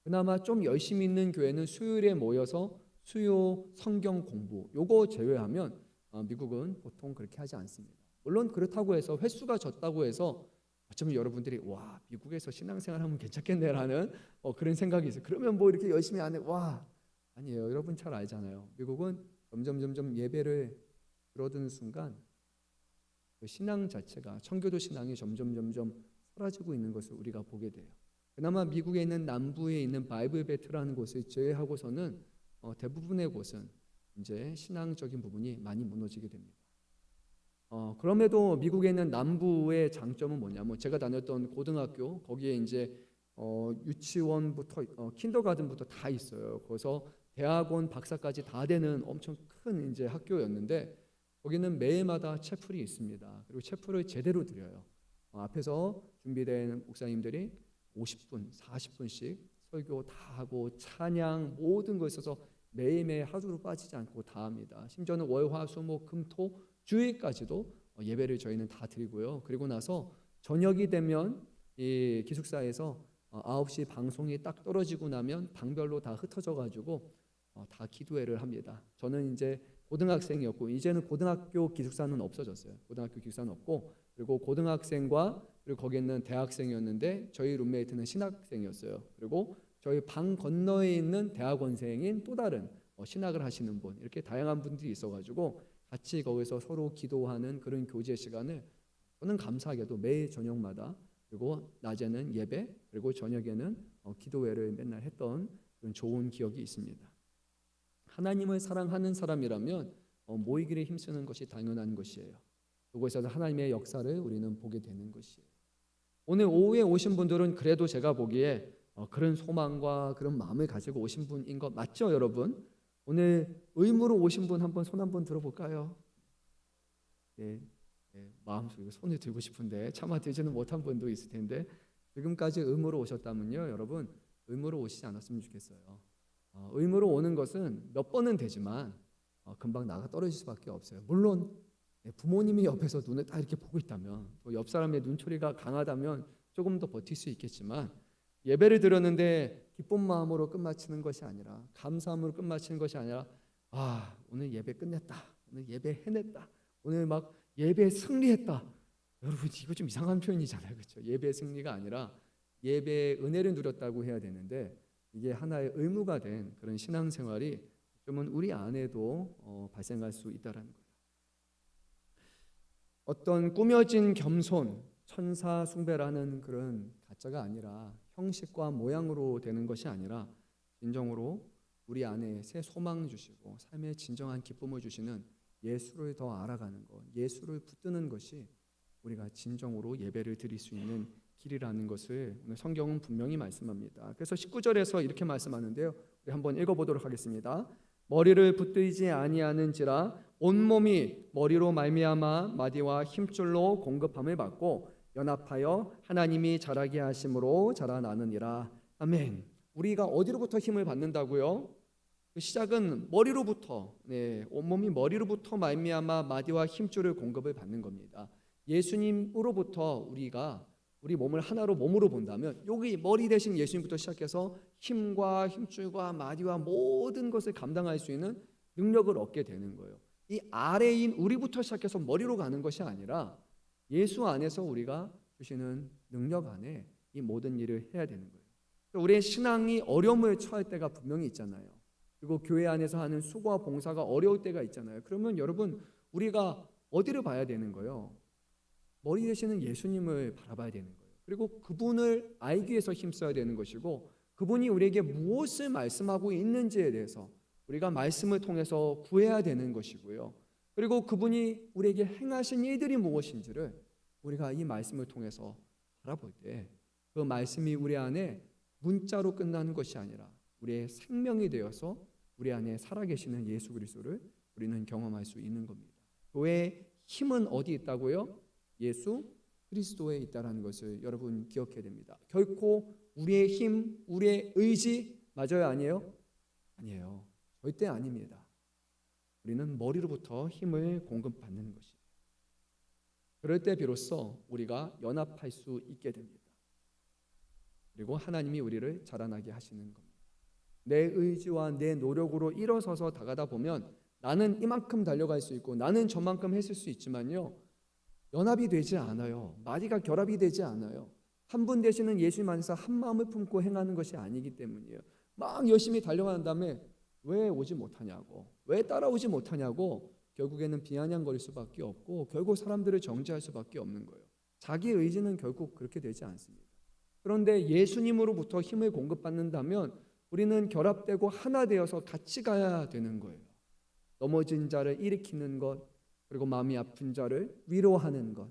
그나마 좀 열심히 있는 교회는 수요일에 모여서 수요 성경 공부, 요거 제외하면 미국은 보통 그렇게 하지 않습니다. 물론 그렇다고 해서 횟수가 적다고 해서 어쩌면 여러분들이 와, 미국에서 신앙생활 하면 괜찮겠네라는 그런 생각이 있어요. 그러면 뭐 이렇게 열심히 안 해. 와, 아니에요. 여러분 잘 알잖아요. 미국은 점점 예배를 줄어드는 순간 그 신앙 자체가, 청교도 신앙이 점점 사라지고 있는 것을 우리가 보게 돼요. 그나마 미국에 있는 남부에 있는 바이블 벨트라는 곳을 제외하고서는 대부분의 곳은 이제 신앙적인 부분이 많이 무너지게 됩니다. 그럼에도 미국에 있는 남부의 장점은 뭐냐면, 제가 다녔던 고등학교, 거기에 이제 유치원부터 킨더가든부터 다 있어요. 거기서 대학원 박사까지 다 되는 엄청 큰 이제 학교였는데, 거기는 매일마다 채플이 있습니다. 그리고 채플을 제대로 드려요. 앞에서 준비된 목사님들이 50분, 40분씩 설교 다 하고 찬양 모든 거 있어서 매일매일 하루도 빠지지 않고 다 합니다. 심지어는 월, 화, 수, 목, 금, 토, 주일까지도 예배를 저희는 다 드리고요. 그리고 나서 저녁이 되면 이 기숙사에서 9시 방송이 딱 떨어지고 나면 방별로 다 흩어져 가지고 다 기도회를 합니다. 저는 이제 고등학생이었고, 이제는 고등학교 기숙사는 없어졌어요. 고등학교 기숙사는 없고, 그리고 고등학생과 그리고 거기 있는 대학생이었는데 저희 룸메이트는 신학생이었어요. 그리고 저희 방 건너에 있는 대학원생인 또 다른 신학을 하시는 분, 이렇게 다양한 분들이 있어가지고 같이 거기서 서로 기도하는 그런 교제 시간을 저는 감사하게도 매일 저녁마다, 그리고 낮에는 예배, 그리고 저녁에는 기도회를 맨날 했던 그런 좋은 기억이 있습니다. 하나님을 사랑하는 사람이라면 모이기를 힘쓰는 것이 당연한 것이에요. 그곳에서 하나님의 역사를 우리는 보게 되는 것이에요. 오늘 오후에 오신 분들은 그래도 제가 보기에 그런 소망과 그런 마음을 가지고 오신 분인 것 맞죠, 여러분? 오늘 의무로 오신 분 한번 손 한번 들어볼까요? 네, 마음속에 손을 들고 싶은데 차마 들지는 못한 분도 있을 텐데, 지금까지 의무로 오셨다면요, 여러분 의무로 오시지 않았으면 좋겠어요. 의무로 오는 것은 몇 번은 되지만 금방 나가 떨어질 수밖에 없어요. 물론 부모님이 옆에서 눈을 딱 이렇게 보고 있다면, 또 옆 사람의 눈초리가 강하다면 조금 더 버틸 수 있겠지만, 예배를 드렸는데 기쁜 마음으로 끝마치는 것이 아니라, 감사함으로 끝마치는 것이 아니라, 오늘 예배 끝냈다, 오늘 예배 해냈다, 오늘 막 예배 승리했다. 여러분 이거 좀 이상한 표현이잖아요, 그렇죠? 예배 승리가 아니라 예배의 은혜를 누렸다고 해야 되는데, 이게 하나의 의무가 된 그런 신앙생활이 좀은 우리 안에도 발생할 수 있다라는 거예요. 어떤 꾸며진 겸손, 천사 숭배라는 그런 가짜가 아니라, 형식과 모양으로 되는 것이 아니라 진정으로 우리 안에 새 소망 주시고 삶의 진정한 기쁨을 주시는 예수를 더 알아가는 것, 예수를 붙드는 것이 우리가 진정으로 예배를 드릴 수 있는 길이라는 것을 오늘 성경은 분명히 말씀합니다. 그래서 19절에서 이렇게 말씀하는데요, 우리 한번 읽어보도록 하겠습니다. 머리를 붙들지 아니하는지라 온몸이 머리로 말미암아 마디와 힘줄로 공급함을 받고 연합하여 하나님이 자라게 하심으로 자라나느니라. 아멘. 우리가 어디로부터 힘을 받는다고요? 그 시작은 머리로부터, 온몸이 머리로부터 말미암아 마디와 힘줄을 공급을 받는 겁니다. 예수님으로부터 우리 몸을 하나로 몸으로 본다면, 여기 머리 대신 예수님부터 시작해서 힘과 힘줄과 마디와 모든 것을 감당할 수 있는 능력을 얻게 되는 거예요. 이 아래인 우리부터 시작해서 머리로 가는 것이 아니라 예수 안에서 우리가 주시는 능력 안에 이 모든 일을 해야 되는 거예요. 우리의 신앙이 어려움을 처할 때가 분명히 있잖아요. 그리고 교회 안에서 하는 수고와 봉사가 어려울 때가 있잖아요. 그러면 여러분 우리가 어디를 봐야 되는 거예요? 머리 되시는 예수님을 바라봐야 되는 거예요. 그리고 그분을 알기 위해서 힘써야 되는 것이고, 그분이 우리에게 무엇을 말씀하고 있는지에 대해서 우리가 말씀을 통해서 구해야 되는 것이고요. 그리고 그분이 우리에게 행하신 일들이 무엇인지를 우리가 이 말씀을 통해서 바라볼 때, 그 말씀이 우리 안에 문자로 끝나는 것이 아니라 우리의 생명이 되어서 우리 안에 살아계시는 예수 그리스도를 우리는 경험할 수 있는 겁니다. 교회의 힘은 어디 있다고요? 예수 그리스도에 있다라는 것을 여러분 기억해야 됩니다. 결코 우리의 힘, 우리의 의지 맞아요, 아니에요? 아니에요. 절대 아닙니다. 우리는 머리로부터 힘을 공급받는 것이에요. 그럴 때 비로소 우리가 연합할 수 있게 됩니다. 그리고 하나님이 우리를 자라나게 하시는 겁니다. 내 의지와 내 노력으로 일어서서 다가다 보면 나는 이만큼 달려갈 수 있고 나는 저만큼 했을 수 있지만요, 연합이 되지 않아요. 마디가 결합이 되지 않아요. 한 분 되시는 예수님 안에서 한 마음을 품고 행하는 것이 아니기 때문이에요. 막 열심히 달려간 다음에 왜 오지 못하냐고, 왜 따라오지 못하냐고 결국에는 비아냥거릴 수밖에 없고 결국 사람들을 정죄할 수밖에 없는 거예요. 자기 의지는 결국 그렇게 되지 않습니다. 그런데 예수님으로부터 힘을 공급받는다면 우리는 결합되고 하나 되어서 같이 가야 되는 거예요. 넘어진 자를 일으키는 것, 그리고 마음이 아픈 자를 위로하는 것,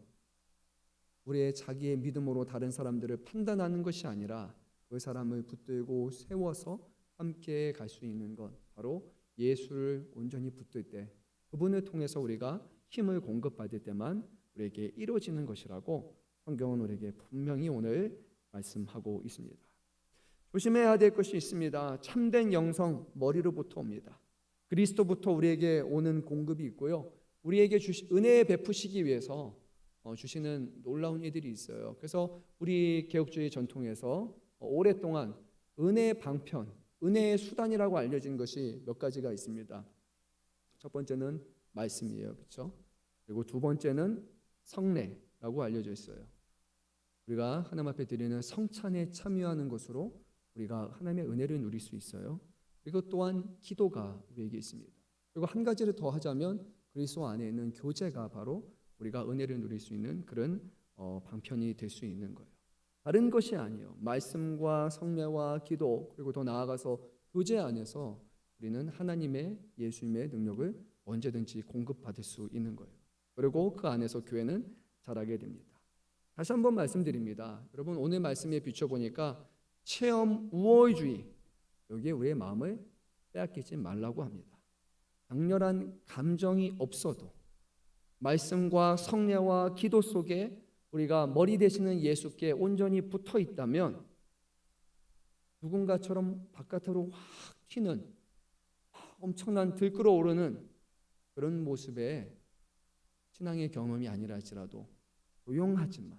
우리의 자기의 믿음으로 다른 사람들을 판단하는 것이 아니라 그 사람을 붙들고 세워서 함께 갈 수 있는 것, 바로 예수를 온전히 붙들 때, 그분을 통해서 우리가 힘을 공급받을 때만 우리에게 이루어지는 것이라고 성경은 우리에게 분명히 오늘 말씀하고 있습니다. 조심해야 될 것이 있습니다. 참된 영성 머리로부터 옵니다. 그리스도부터 우리에게 오는 공급이 있고요, 우리에게 은혜 베푸시기 위해서 주시는 놀라운 일들이 있어요. 그래서 우리 개혁주의 전통에서 오랫동안 은혜의 방편, 은혜의 수단이라고 알려진 것이 몇 가지가 있습니다. 첫 번째는 말씀이에요, 그렇죠? 그리고 두 번째는 성례라고 알려져 있어요. 우리가 하나님 앞에 드리는 성찬에 참여하는 것으로 우리가 하나님의 은혜를 누릴 수 있어요. 그리고 또한 기도가 우리에게 있습니다. 그리고 한 가지를 더 하자면 그리스도 안에 있는 교제가 바로 우리가 은혜를 누릴 수 있는 그런 방편이 될 수 있는 거예요. 다른 것이 아니에요. 말씀과 성례와 기도, 그리고 더 나아가서 교제 안에서 우리는 하나님의, 예수님의 능력을 언제든지 공급받을 수 있는 거예요. 그리고 그 안에서 교회는 자라게 됩니다. 다시 한번 말씀드립니다. 여러분, 오늘 말씀에 비춰보니까 체험 우월주의, 여기에 우리의 마음을 빼앗기지 말라고 합니다. 강렬한 감정이 없어도 말씀과 성례와 기도 속에 우리가 머리 되시는 예수께 온전히 붙어 있다면 누군가처럼 바깥으로 확 튀는 엄청난 들끓어오르는 그런 모습의 신앙의 경험이 아니라 할지라도 조용하지만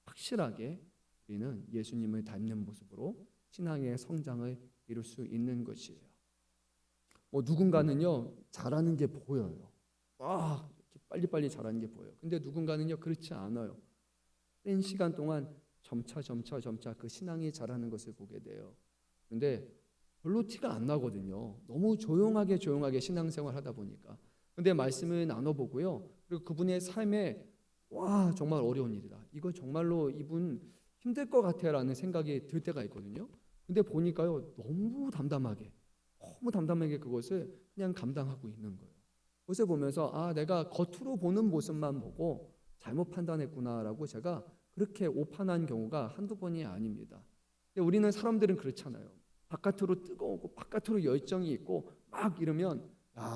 확실하게 우리는 예수님을 닮는 모습으로 신앙의 성장을 이룰 수 있는 것이에요. 누군가는요 잘하는 게 보여요. 빨리빨리 잘하는 게 보여요. 근데 누군가는요 그렇지 않아요. 오랜 시간 동안 점차 그 신앙이 자라는 것을 보게 돼요. 근데 별로 티가 안 나거든요. 너무 조용하게 신앙생활 하다 보니까. 근데 말씀을 나눠보고요, 그리고 그분의 삶에 정말 어려운 일이다, 이거 정말로 이분 힘들 것 같아라는 생각이 들 때가 있거든요. 근데 보니까요 너무 담담하게 그것을 그냥 감당하고 있는 거예요. 그것을 보면서 내가 겉으로 보는 모습만 보고 잘못 판단했구나라고 제가 그렇게 오판한 경우가 한두 번이 아닙니다. 근데 우리는 사람들은 그렇잖아요. 바깥으로 뜨거우고 바깥으로 열정이 있고 막 이러면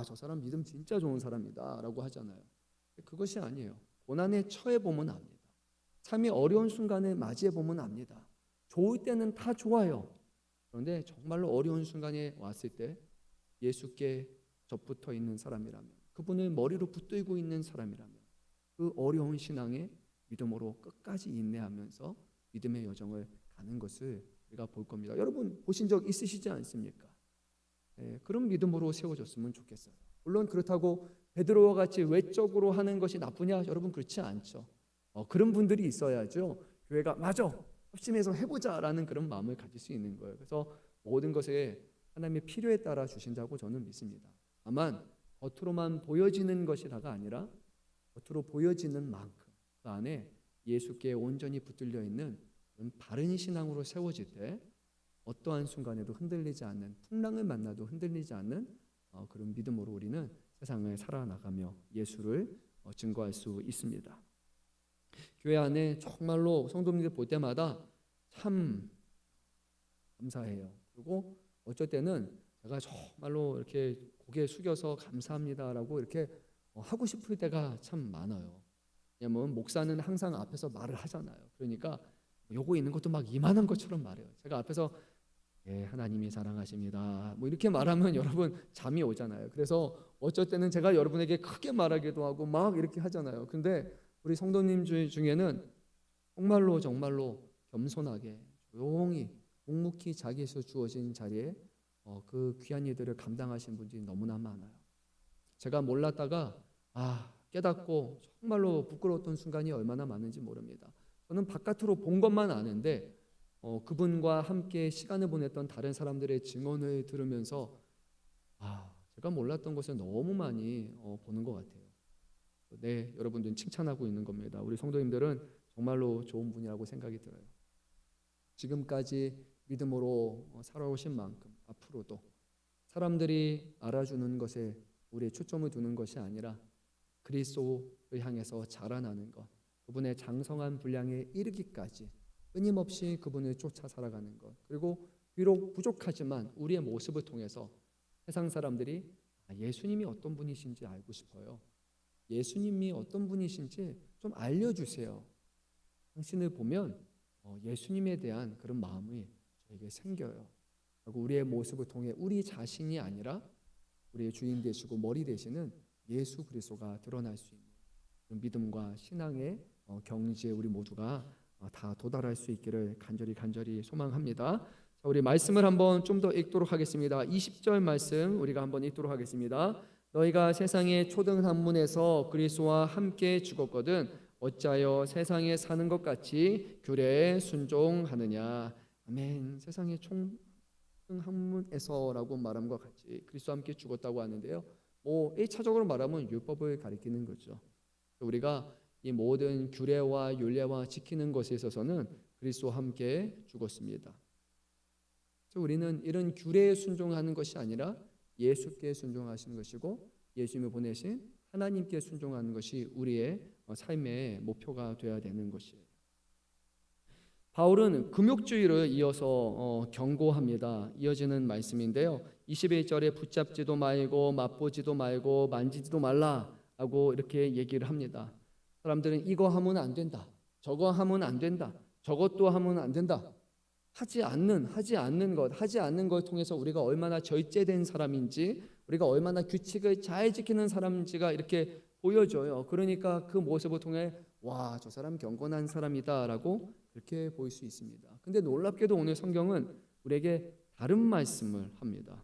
저 사람 믿음 진짜 좋은 사람이다 라고 하잖아요. 그것이 아니에요. 고난에 처해 보면 압니다. 삶이 어려운 순간을 맞이해 보면 압니다. 좋을 때는 다 좋아요. 그런데 정말로 어려운 순간에 왔을 때 예수께 접붙어 있는 사람이라면, 그분을 머리로 붙들고 있는 사람이라면 그 어려운 신앙에 믿음으로 끝까지 인내하면서 믿음의 여정을 가는 것을 우리가 볼 겁니다. 여러분 보신 적 있으시지 않습니까? 그런 믿음으로 세워졌으면 좋겠어요. 물론 그렇다고 베드로와 같이 외적으로 하는 것이 나쁘냐? 여러분 그렇지 않죠. 그런 분들이 있어야죠. 교회가 맞아, 합심해서 해보자라는 그런 마음을 가질 수 있는 거예요. 그래서 모든 것에 하나님의 필요에 따라 주신다고 저는 믿습니다. 다만 겉으로만 보여지는 것이라가 아니라 겉으로 보여지는 만큼 그 안에 예수께 온전히 붙들려 있는 그런 바른 신앙으로 세워질 때 어떠한 순간에도 흔들리지 않는, 풍랑을 만나도 흔들리지 않는 그런 믿음으로 우리는 세상을 살아나가며 예수를 증거할 수 있습니다. 교회 안에 정말로 성도님들 볼 때마다 참 감사해요. 그리고 어쩔 때는 제가 정말로 이렇게 고개 숙여서 감사합니다라고 이렇게 하고 싶을 때가 참 많아요. 왜냐면 목사는 항상 앞에서 말을 하잖아요. 그러니까 요거 있는 것도 막 이만한 것처럼 말해요. 제가 앞에서 예, 하나님이 사랑하십니다. 뭐 이렇게 말하면 여러분 잠이 오잖아요. 그래서 어쩔 때는 제가 여러분에게 크게 말하기도 하고 막 이렇게 하잖아요. 근데 우리 성도님 중에는 정말로 겸손하게 조용히 묵묵히 자기에서 주어진 자리에 그 귀한 일들을 감당하신 분들이 너무나 많아요. 제가 몰랐다가 깨닫고 정말로 부끄러웠던 순간이 얼마나 많은지 모릅니다. 저는 바깥으로 본 것만 아는데 그분과 함께 시간을 보냈던 다른 사람들의 증언을 들으면서 제가 몰랐던 것을 너무 많이 보는 것 같아요. 네, 여러분들은 칭찬하고 있는 겁니다. 우리 성도님들은 정말로 좋은 분이라고 생각이 들어요. 지금까지 믿음으로 살아오신 만큼 앞으로도 사람들이 알아주는 것에 우리의 초점을 두는 것이 아니라 그리스도를 향해서 자라나는 것, 그분의 장성한 분량에 이르기까지 끊임없이 그분을 쫓아 살아가는 것, 그리고 비록 부족하지만 우리의 모습을 통해서 세상 사람들이 예수님이 어떤 분이신지 알고 싶어요. 예수님이 어떤 분이신지 좀 알려주세요. 당신을 보면 예수님에 대한 그런 마음이 저에게 생겨요. 그리고 우리의 모습을 통해 우리 자신이 아니라 우리의 주인 되시고 머리 되시는 예수 그리스도가 드러날 수 있는 믿음과 신앙의 경지에 우리 모두가 다 도달할 수 있기를 간절히 소망합니다. 자, 우리 말씀을 한번 좀 더 읽도록 하겠습니다. 20절 말씀 우리가 한번 읽도록 하겠습니다. 너희가 세상의 초등 학문에서 그리스도와 함께 죽었거든 어찌하여 세상에 사는 것 같이 규례에 순종하느냐. 아멘. 세상의 초등 학문에서라고 말함과 같이 그리스도와 함께 죽었다고 하는데요. 1차적으로 말하면 율법을 가리키는 거죠. 우리가 이 모든 규례와 율례와 지키는 것에 있어서는 그리스도와 함께 죽었습니다. 우리는 이런 규례에 순종하는 것이 아니라 예수께 순종하시는 것이고 예수님을 보내신 하나님께 순종하는 것이 우리의 삶의 목표가 되어야 되는 것이에요. 바울은 금욕주의를 이어서 경고합니다. 이어지는 말씀인데요. 21절에 붙잡지도 말고 맛보지도 말고 만지지도 말라라고 이렇게 얘기를 합니다. 사람들은 이거 하면 안 된다, 저거 하면 안 된다, 저것도 하면 안 된다. 하지 않는 것 통해서 우리가 얼마나 절제된 사람인지, 우리가 얼마나 규칙을 잘 지키는 사람인지가 이렇게 보여져요. 그러니까 그 모습을 통해 와, 저 사람 경건한 사람이다라고 그렇게 보일 수 있습니다. 근데 놀랍게도 오늘 성경은 우리에게 다른 말씀을 합니다.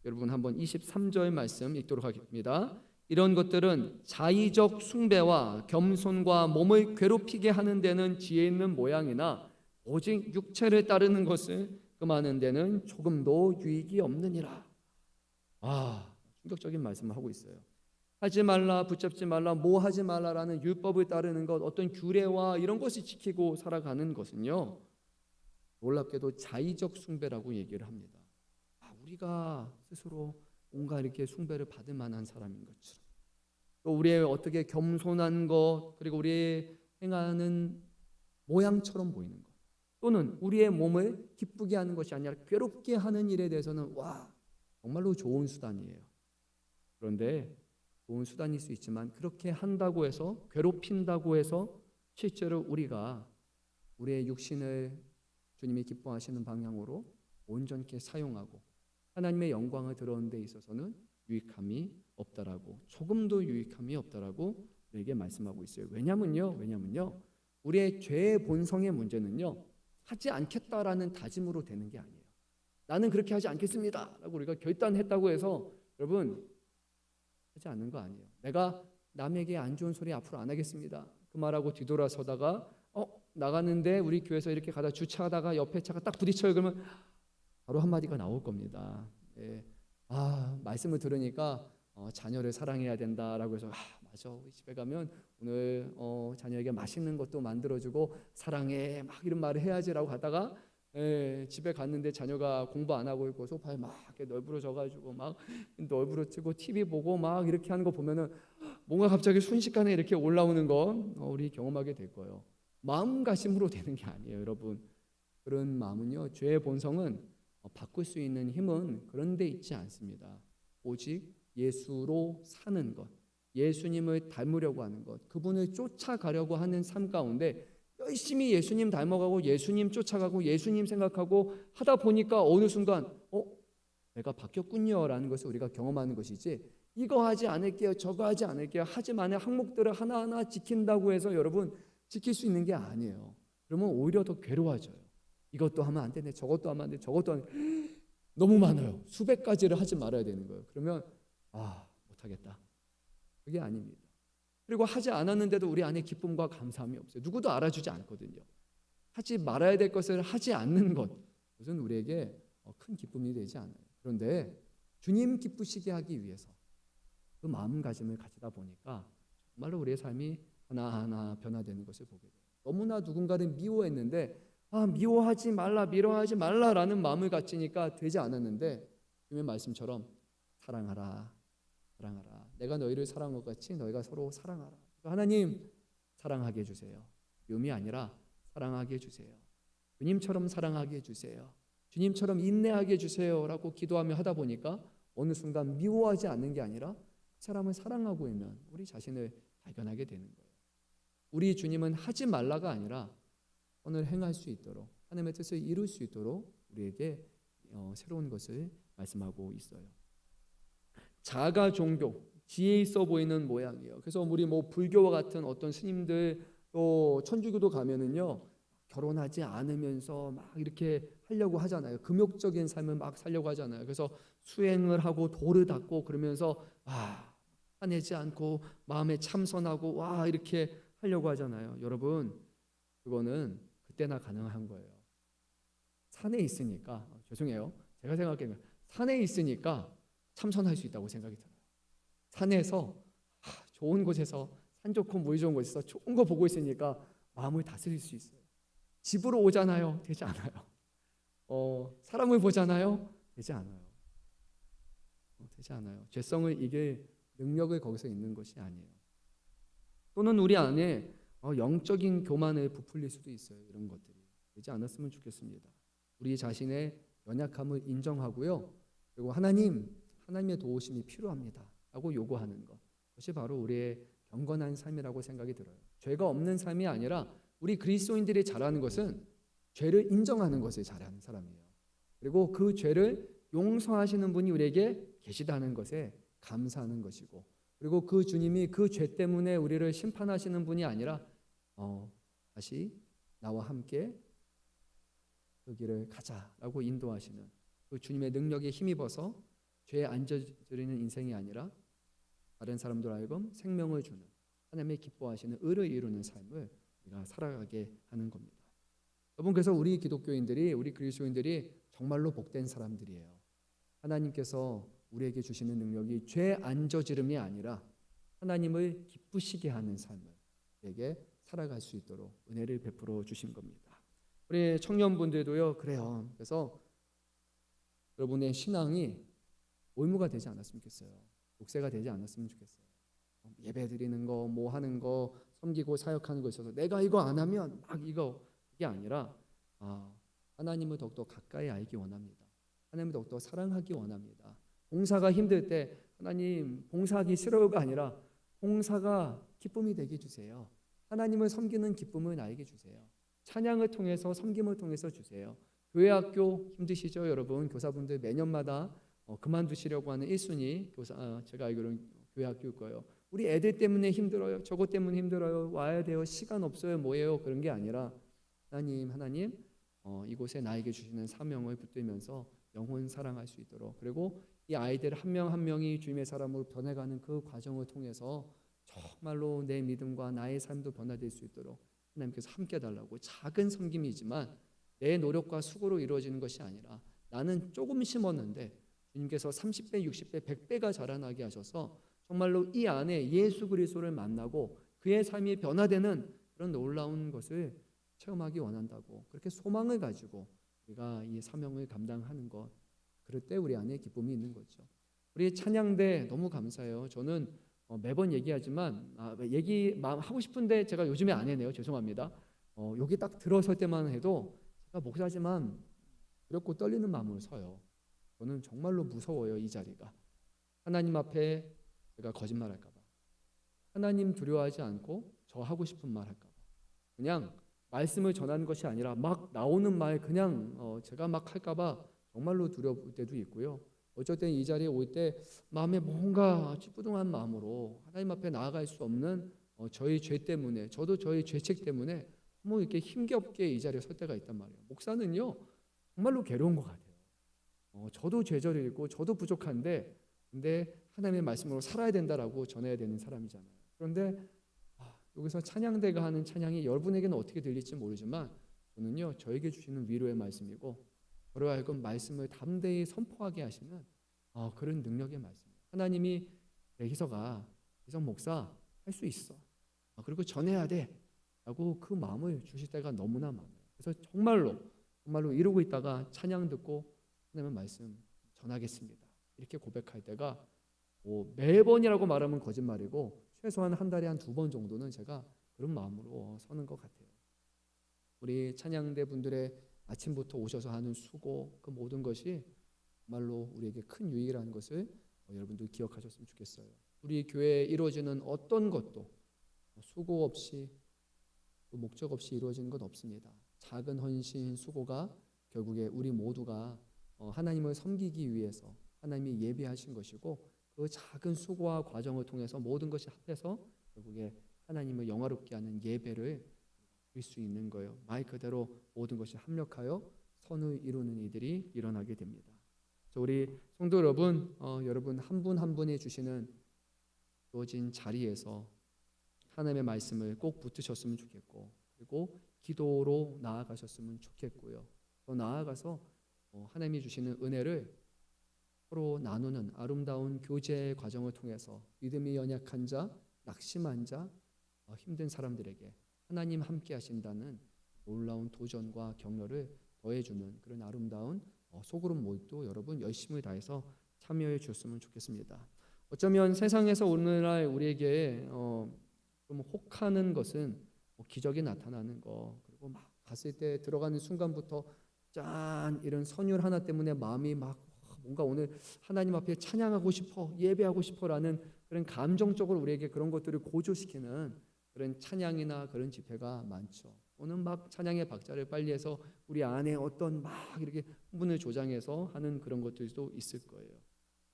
여러분 한번 23절 말씀 읽도록 하겠습니다. 이런 것들은 자의적 숭배와 겸손과 몸을 괴롭히게 하는 데는 지혜 있는 모양이나 오직 육체를 따르는 것을 금하는 데는 조금도 유익이 없느니라. 충격적인 말씀을 하고 있어요. 하지 말라, 붙잡지 말라, 뭐 하지 말라라는 율법을 따르는 것, 어떤 규례와 이런 것을 지키고 살아가는 것은요, 놀랍게도 자의적 숭배라고 얘기를 합니다. 우리가 스스로 뭔가 이렇게 숭배를 받을 만한 사람인 것처럼, 또 우리의 어떻게 겸손한 것, 그리고 우리의 행하는 모양처럼 보이는 것, 또는 우리의 몸을 기쁘게 하는 것이 아니라 괴롭게 하는 일에 대해서는 정말로 좋은 수단이에요. 그런데 좋은 수단일 수 있지만 그렇게 한다고 해서, 괴롭힌다고 해서 실제로 우리가 우리의 육신을 주님이 기뻐하시는 방향으로 온전히 사용하고 하나님의 영광을 드러내는 데 있어서는 유익함이 없다라고, 조금도 유익함이 없다라고 우리에게 말씀하고 있어요. 왜냐면요 우리의 죄의 본성의 문제는요, 하지 않겠다라는 다짐으로 되는 게 아니에요. 나는 그렇게 하지 않겠습니다 라고 우리가 결단했다고 해서 여러분 하지 않는 거 아니에요. 내가 남에게 안 좋은 소리 앞으로 안 하겠습니다, 그 말하고 뒤돌아서다가 나가는데 우리 교회에서 이렇게 가다 주차하다가 옆에 차가 딱 부딪혀요. 그러면 바로 한마디가 나올 겁니다. 말씀을 들으니까 자녀를 사랑해야 된다라고 해서 맞아, 우리 집에 가면 오늘 자녀에게 맛있는 것도 만들어주고 사랑해 막 이런 말을 해야지라고 하다가 집에 갔는데 자녀가 공부 안 하고 있고 소파에 막 이렇게 널브러져가지고 막 널브러지고 TV 보고 막 이렇게 하는 거 보면은 뭔가 갑자기 순식간에 이렇게 올라오는 거 우리 경험하게 될 거예요. 마음가짐으로 되는 게 아니에요, 여러분. 그런 마음은요, 죄의 본성은 바꿀 수 있는 힘은 그런 데 있지 않습니다. 오직 예수로 사는 것, 예수님을 닮으려고 하는 것, 그분을 쫓아가려고 하는 삶 가운데 열심히 예수님 닮아가고 예수님 쫓아가고 예수님 생각하고 하다 보니까 어느 순간 내가 바뀌었군요라는 것을 우리가 경험하는 것이지, 이거 하지 않을게요, 저거 하지 않을게요, 하지만의 항목들을 하나하나 지킨다고 해서 여러분 지킬 수 있는 게 아니에요. 그러면 오히려 더 괴로워져요. 이것도 하면 안 되네, 저것도 하면 안 돼, 저것도 안 돼. 너무 많아요. 수백 가지를 하지 말아야 되는 거예요. 그러면 못하겠다. 그게 아닙니다. 그리고 하지 않았는데도 우리 안에 기쁨과 감사함이 없어요. 누구도 알아주지 않거든요. 하지 말아야 될 것을 하지 않는 것, 그것은 우리에게 큰 기쁨이 되지 않아요. 그런데 주님 기쁘시게 하기 위해서 그 마음가짐을 가지다 보니까 정말로 우리의 삶이 하나하나 변화되는 것을 보게 돼요. 너무나 누군가를 미워했는데 미워하지 말라, 미워하지 말라라는 마음을 가지니까 되지 않았는데, 주님의 말씀처럼 사랑하라, 사랑하라. 내가 너희를 사랑한 것 같이 너희가 서로 사랑하라. 하나님 사랑하게 해주세요. 미움이 아니라 사랑하게 해주세요. 주님처럼 사랑하게 해주세요. 주님처럼 인내하게 해주세요 라고 기도하며 하다 보니까 어느 순간 미워하지 않는 게 아니라 그 사람을 사랑하고 있는 우리 자신을 발견하게 되는 거예요. 우리 주님은 하지 말라가 아니라 오늘 행할 수 있도록, 하나님의 뜻을 이룰 수 있도록 우리에게 새로운 것을 말씀하고 있어요. 자가 종교, 지혜 있어 보이는 모양이에요. 그래서 우리 불교와 같은 어떤 스님들, 또 천주교도 가면은요, 결혼하지 않으면서 막 이렇게 하려고 하잖아요. 금욕적인 삶을 막 살려고 하잖아요. 그래서 수행을 하고 도를 닦고 그러면서 화내지 않고 마음에 참선하고 이렇게 하려고 하잖아요. 여러분, 그거는 그때나 가능한 거예요. 산에 있으니까, 죄송해요, 제가 생각하기에는 산에 있으니까 참선할 수 있다고 생각이 들어요. 산에서 좋은 곳에서, 산 좋고 물 좋은 곳에서 좋은 거 보고 있으니까 마음을 다스릴 수 있어요. 집으로 오잖아요, 되지 않아요. 사람을 보잖아요, 되지 않아요. 되지 않아요. 죄성을 이길 능력을 거기서 있는 것이 아니에요. 또는 우리 안에 영적인 교만을 부풀릴 수도 있어요. 이런 것들이 되지 않았으면 좋겠습니다. 우리 자신의 연약함을 인정하고요, 그리고 하나님의 도우심이 필요합니다 라고 요구하는 것, 그것이 바로 우리의 경건한 삶이라고 생각이 들어요. 죄가 없는 삶이 아니라 우리 그리스도인들이 잘하는 것은 죄를 인정하는 것을 잘하는 사람이에요. 그리고 그 죄를 용서하시는 분이 우리에게 계시다는 것에 감사하는 것이고, 그리고 그 주님이 그 죄 때문에 우리를 심판하시는 분이 아니라 다시 나와 함께 그 길을 가자라고 인도하시는 그 주님의 능력에 힘입어서 죄에 앉아지는 인생이 아니라 다른 사람들 하여금 생명을 주는, 하나님의 기뻐하시는 의를 이루는 삶을 우리가 살아가게 하는 겁니다. 여러분, 그래서 우리 기독교인들이, 우리 그리스도인들이 정말로 복된 사람들이에요. 하나님께서 우리에게 주시는 능력이 죄 앉아지름이 아니라 하나님을 기쁘시게 하는 삶을 우리에게 살아갈 수 있도록 은혜를 베풀어 주신 겁니다. 우리 청년분들도요, 그래요. 그래서 여러분의 신앙이 올무가 되지 않았으면 좋겠어요. 독세가 되지 않았으면 좋겠어요. 예배 드리는 거, 하는 거, 섬기고 사역하는 거 있어서 내가 이거 안 하면 이게 아니라 하나님을 더욱더 가까이 알기 원합니다. 하나님을 더욱더 사랑하기 원합니다. 봉사가 힘들 때 하나님 봉사하기 싫어요가 아니라 봉사가 기쁨이 되게 주세요. 하나님을 섬기는 기쁨을 나에게 주세요. 찬양을 통해서, 섬김을 통해서 주세요. 교회 학교 힘드시죠? 여러분, 교사분들 매년마다 그만두시려고 하는 1순위 교사, 제가 알기로는 교회 학교일 거예요. 우리 애들 때문에 힘들어요, 저것 때문에 힘들어요, 와야 돼요, 시간 없어요, 뭐예요, 그런 게 아니라 하나님 이곳에 나에게 주시는 사명을 붙들면서 영혼 사랑할 수 있도록, 그리고 이 아이들 한 명 한 명이 주님의 사람으로 변해가는 그 과정을 통해서 정말로 내 믿음과 나의 삶도 변화될 수 있도록 하나님께서 함께 해달라고, 작은 섬김이지만 내 노력과 수고로 이루어지는 것이 아니라 나는 조금 심었는데 주님께서 30배, 60배, 100배가 자라나게 하셔서 정말로 이 안에 예수 그리스도를 만나고 그의 삶이 변화되는 그런 놀라운 것을 체험하기 원한다고, 그렇게 소망을 가지고 우리가 이 사명을 감당하는 것, 그럴 때 우리 안에 기쁨이 있는 거죠. 우리 찬양대 너무 감사해요. 저는 매번 얘기하지만 하고 싶은데 제가 요즘에 안 해네요. 죄송합니다. 여기 딱 들어설 때만 해도 제가 목사지만 두렵고 떨리는 마음으로 서요. 저는 정말로 무서워요, 이 자리가. 하나님 앞에 제가 거짓말할까 봐, 하나님 두려워하지 않고 저 하고 싶은 말 할까 봐, 그냥 말씀을 전하는 것이 아니라 막 나오는 말 그냥 제가 막 할까봐 정말로 두려울 때도 있고요. 어쩔 땐 이 자리에 올 때 마음에 뭔가 찌뿌둥한 마음으로 하나님 앞에 나아갈 수 없는 저희 죄 때문에, 저도 저희 죄책 때문에 뭐 이렇게 힘겹게 이 자리에 설 때가 있단 말이에요. 목사는요 정말로 괴로운 것 같아요. 저도 죄절이고 저도 부족한데, 근데 하나님의 말씀으로 살아야 된다라고 전해야 되는 사람이잖아요. 그런데 여기서 찬양대가 하는 찬양이 여러분에게는 어떻게 들릴지 모르지만 저는요 저에게 주시는 위로의 말씀이고, 저로 하여금 말씀을 담대히 선포하게 하시는 그런 능력의 말씀이에요. 하나님이 그래, 희석 목사 할 수 있어, 그리고 전해야 돼 라고 그 마음을 주실 때가 너무나 많아요. 그래서 정말로 이러고 있다가 찬양 듣고 하나님의 말씀 전하겠습니다 이렇게 고백할 때가 매번이라고 말하면 거짓말이고 최소한 한 달에 한 2번 정도는 제가 그런 마음으로 서는 것 같아요. 우리 찬양대 분들의 아침부터 오셔서 하는 수고, 그 모든 것이 정말로 우리에게 큰 유익이라는 것을 여러분들 기억하셨으면 좋겠어요. 우리 교회에 이루어지는 어떤 것도 수고 없이, 목적 없이 이루어지는 것 없습니다. 작은 헌신, 수고가 결국에 우리 모두가 하나님을 섬기기 위해서 하나님이 예비하신 것이고, 그 작은 수고와 과정을 통해서 모든 것이 합해서 결국에 하나님을 영화롭게 하는 예배를 드릴 수 있는 거예요. 말 그대로 모든 것이 합력하여 선을 이루는 이들이 일어나게 됩니다. 우리 성도 여러분, 여러분 한 분 한 분이 주시는 주어진 자리에서 하나님의 말씀을 꼭 붙드셨으면 좋겠고, 그리고 기도로 나아가셨으면 좋겠고요. 더 나아가서 하나님이 주시는 은혜를 서로 나누는 아름다운 교제 과정을 통해서 믿음이 연약한 자, 낙심한 자, 힘든 사람들에게 하나님 함께 하신다는 놀라운 도전과 격려를 더해주는 그런 아름다운 소그룹 모임도 여러분 열심히 다해서 참여해 주셨으면 좋겠습니다. 어쩌면 세상에서 오늘날 우리에게 좀 혹하는 것은 기적이 나타나는 거, 그리고 막 갔을 때 들어가는 순간부터 짠 이런 선율 하나 때문에 마음이 막 뭔가 오늘 하나님 앞에 찬양하고 싶어, 예배하고 싶어라는 그런 감정적으로 우리에게 그런 것들을 고조시키는 그런 찬양이나 그런 집회가 많죠. 오늘 막 찬양의 박자를 빨리 해서 우리 안에 어떤 막 이렇게 흥분을 조장해서 하는 그런 것들도 있을 거예요.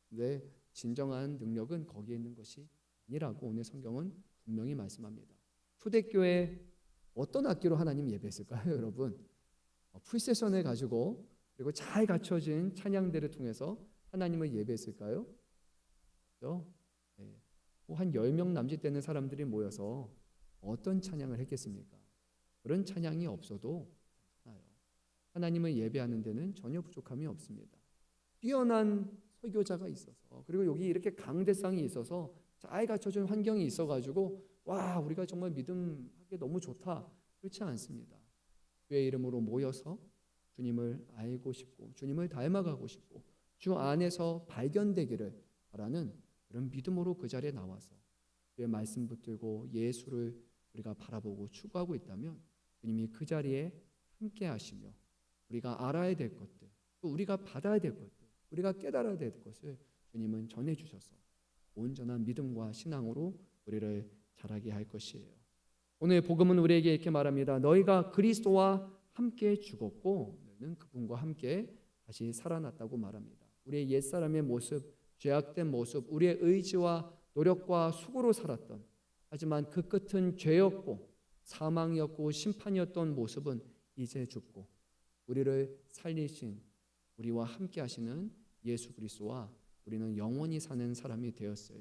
근데 진정한 능력은 거기에 있는 것이 아니라고 오늘 성경은 분명히 말씀합니다. 초대교회 어떤 악기로 하나님 예배했을까요, 여러분? 풀세션을 가지고 그리고 잘 갖춰진 찬양대를 통해서 하나님을 예배했을까요? 그렇죠? 네. 한 10명 남짓 되는 사람들이 모여서 어떤 찬양을 했겠습니까? 그런 찬양이 없어도 괜찮아요. 하나님을 예배하는 데는 전혀 부족함이 없습니다. 뛰어난 설교자가 있어서, 그리고 여기 이렇게 강대상이 있어서 잘 갖춰진 환경이 있어가지고 와 우리가 정말 믿음하기 너무 좋다, 그렇지 않습니다. 주의 이름으로 모여서 주님을 알고 싶고 주님을 닮아가고 싶고 주 안에서 발견되기를 바라는 그런 믿음으로 그 자리에 나와서 주의 말씀 붙들고 예수를 우리가 바라보고 추구하고 있다면 주님이 그 자리에 함께 하시며 우리가 알아야 될 것들, 또 우리가 받아야 될 것들, 우리가 깨달아야 될 것을 주님은 전해주셔서 온전한 믿음과 신앙으로 우리를 자라게 할 것이에요. 오늘 복음은 우리에게 이렇게 말합니다. 너희가 그리스도와 함께 죽었고 너희는 그분과 함께 다시 살아났다고 말합니다. 우리의 옛사람의 모습, 죄악된 모습, 우리의 의지와 노력과 수고로 살았던, 하지만 그 끝은 죄였고 사망이었고 심판이었던 모습은 이제 죽고 우리를 살리신, 우리와 함께 하시는 예수 그리스도와 우리는 영원히 사는 사람이 되었어요.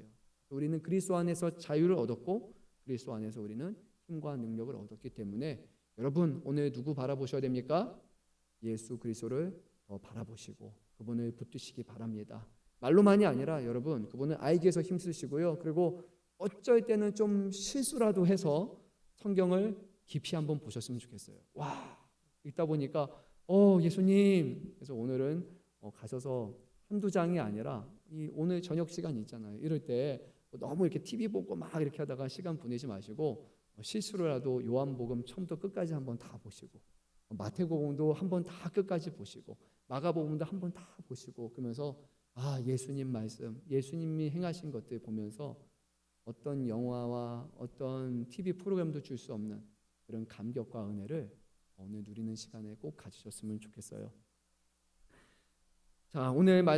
우리는 그리스도 안에서 자유를 얻었고 그리스도 안에서 우리는 힘과 능력을 얻었기 때문에 여러분 오늘 누구 바라보셔야 됩니까? 예수 그리스도를 바라보시고 그분을 붙드시기 바랍니다. 말로만이 아니라 여러분 그분을 알기 위해서 힘쓰시고요. 그리고 어쩔 때는 좀 실수라도 해서 성경을 깊이 한번 보셨으면 좋겠어요. 와, 읽다 보니까 예수님, 그래서 오늘은 가셔서 한두 장이 아니라 이 오늘 저녁 시간 있잖아요. 이럴 때 너무 이렇게 TV 보고 막 이렇게 하다가 시간 보내지 마시고 실수라도 요한복음 처음부터 끝까지 한번 다 보시고 마태복음도 한번 다 끝까지 보시고 마가복음도 한번 다 보시고 그러면서 예수님 말씀, 예수님이 행하신 것들 보면서 어떤 영화와 어떤 TV 프로그램도 줄 수 없는 그런 감격과 은혜를 오늘 누리는 시간에 꼭 가지셨으면 좋겠어요. 자, 오늘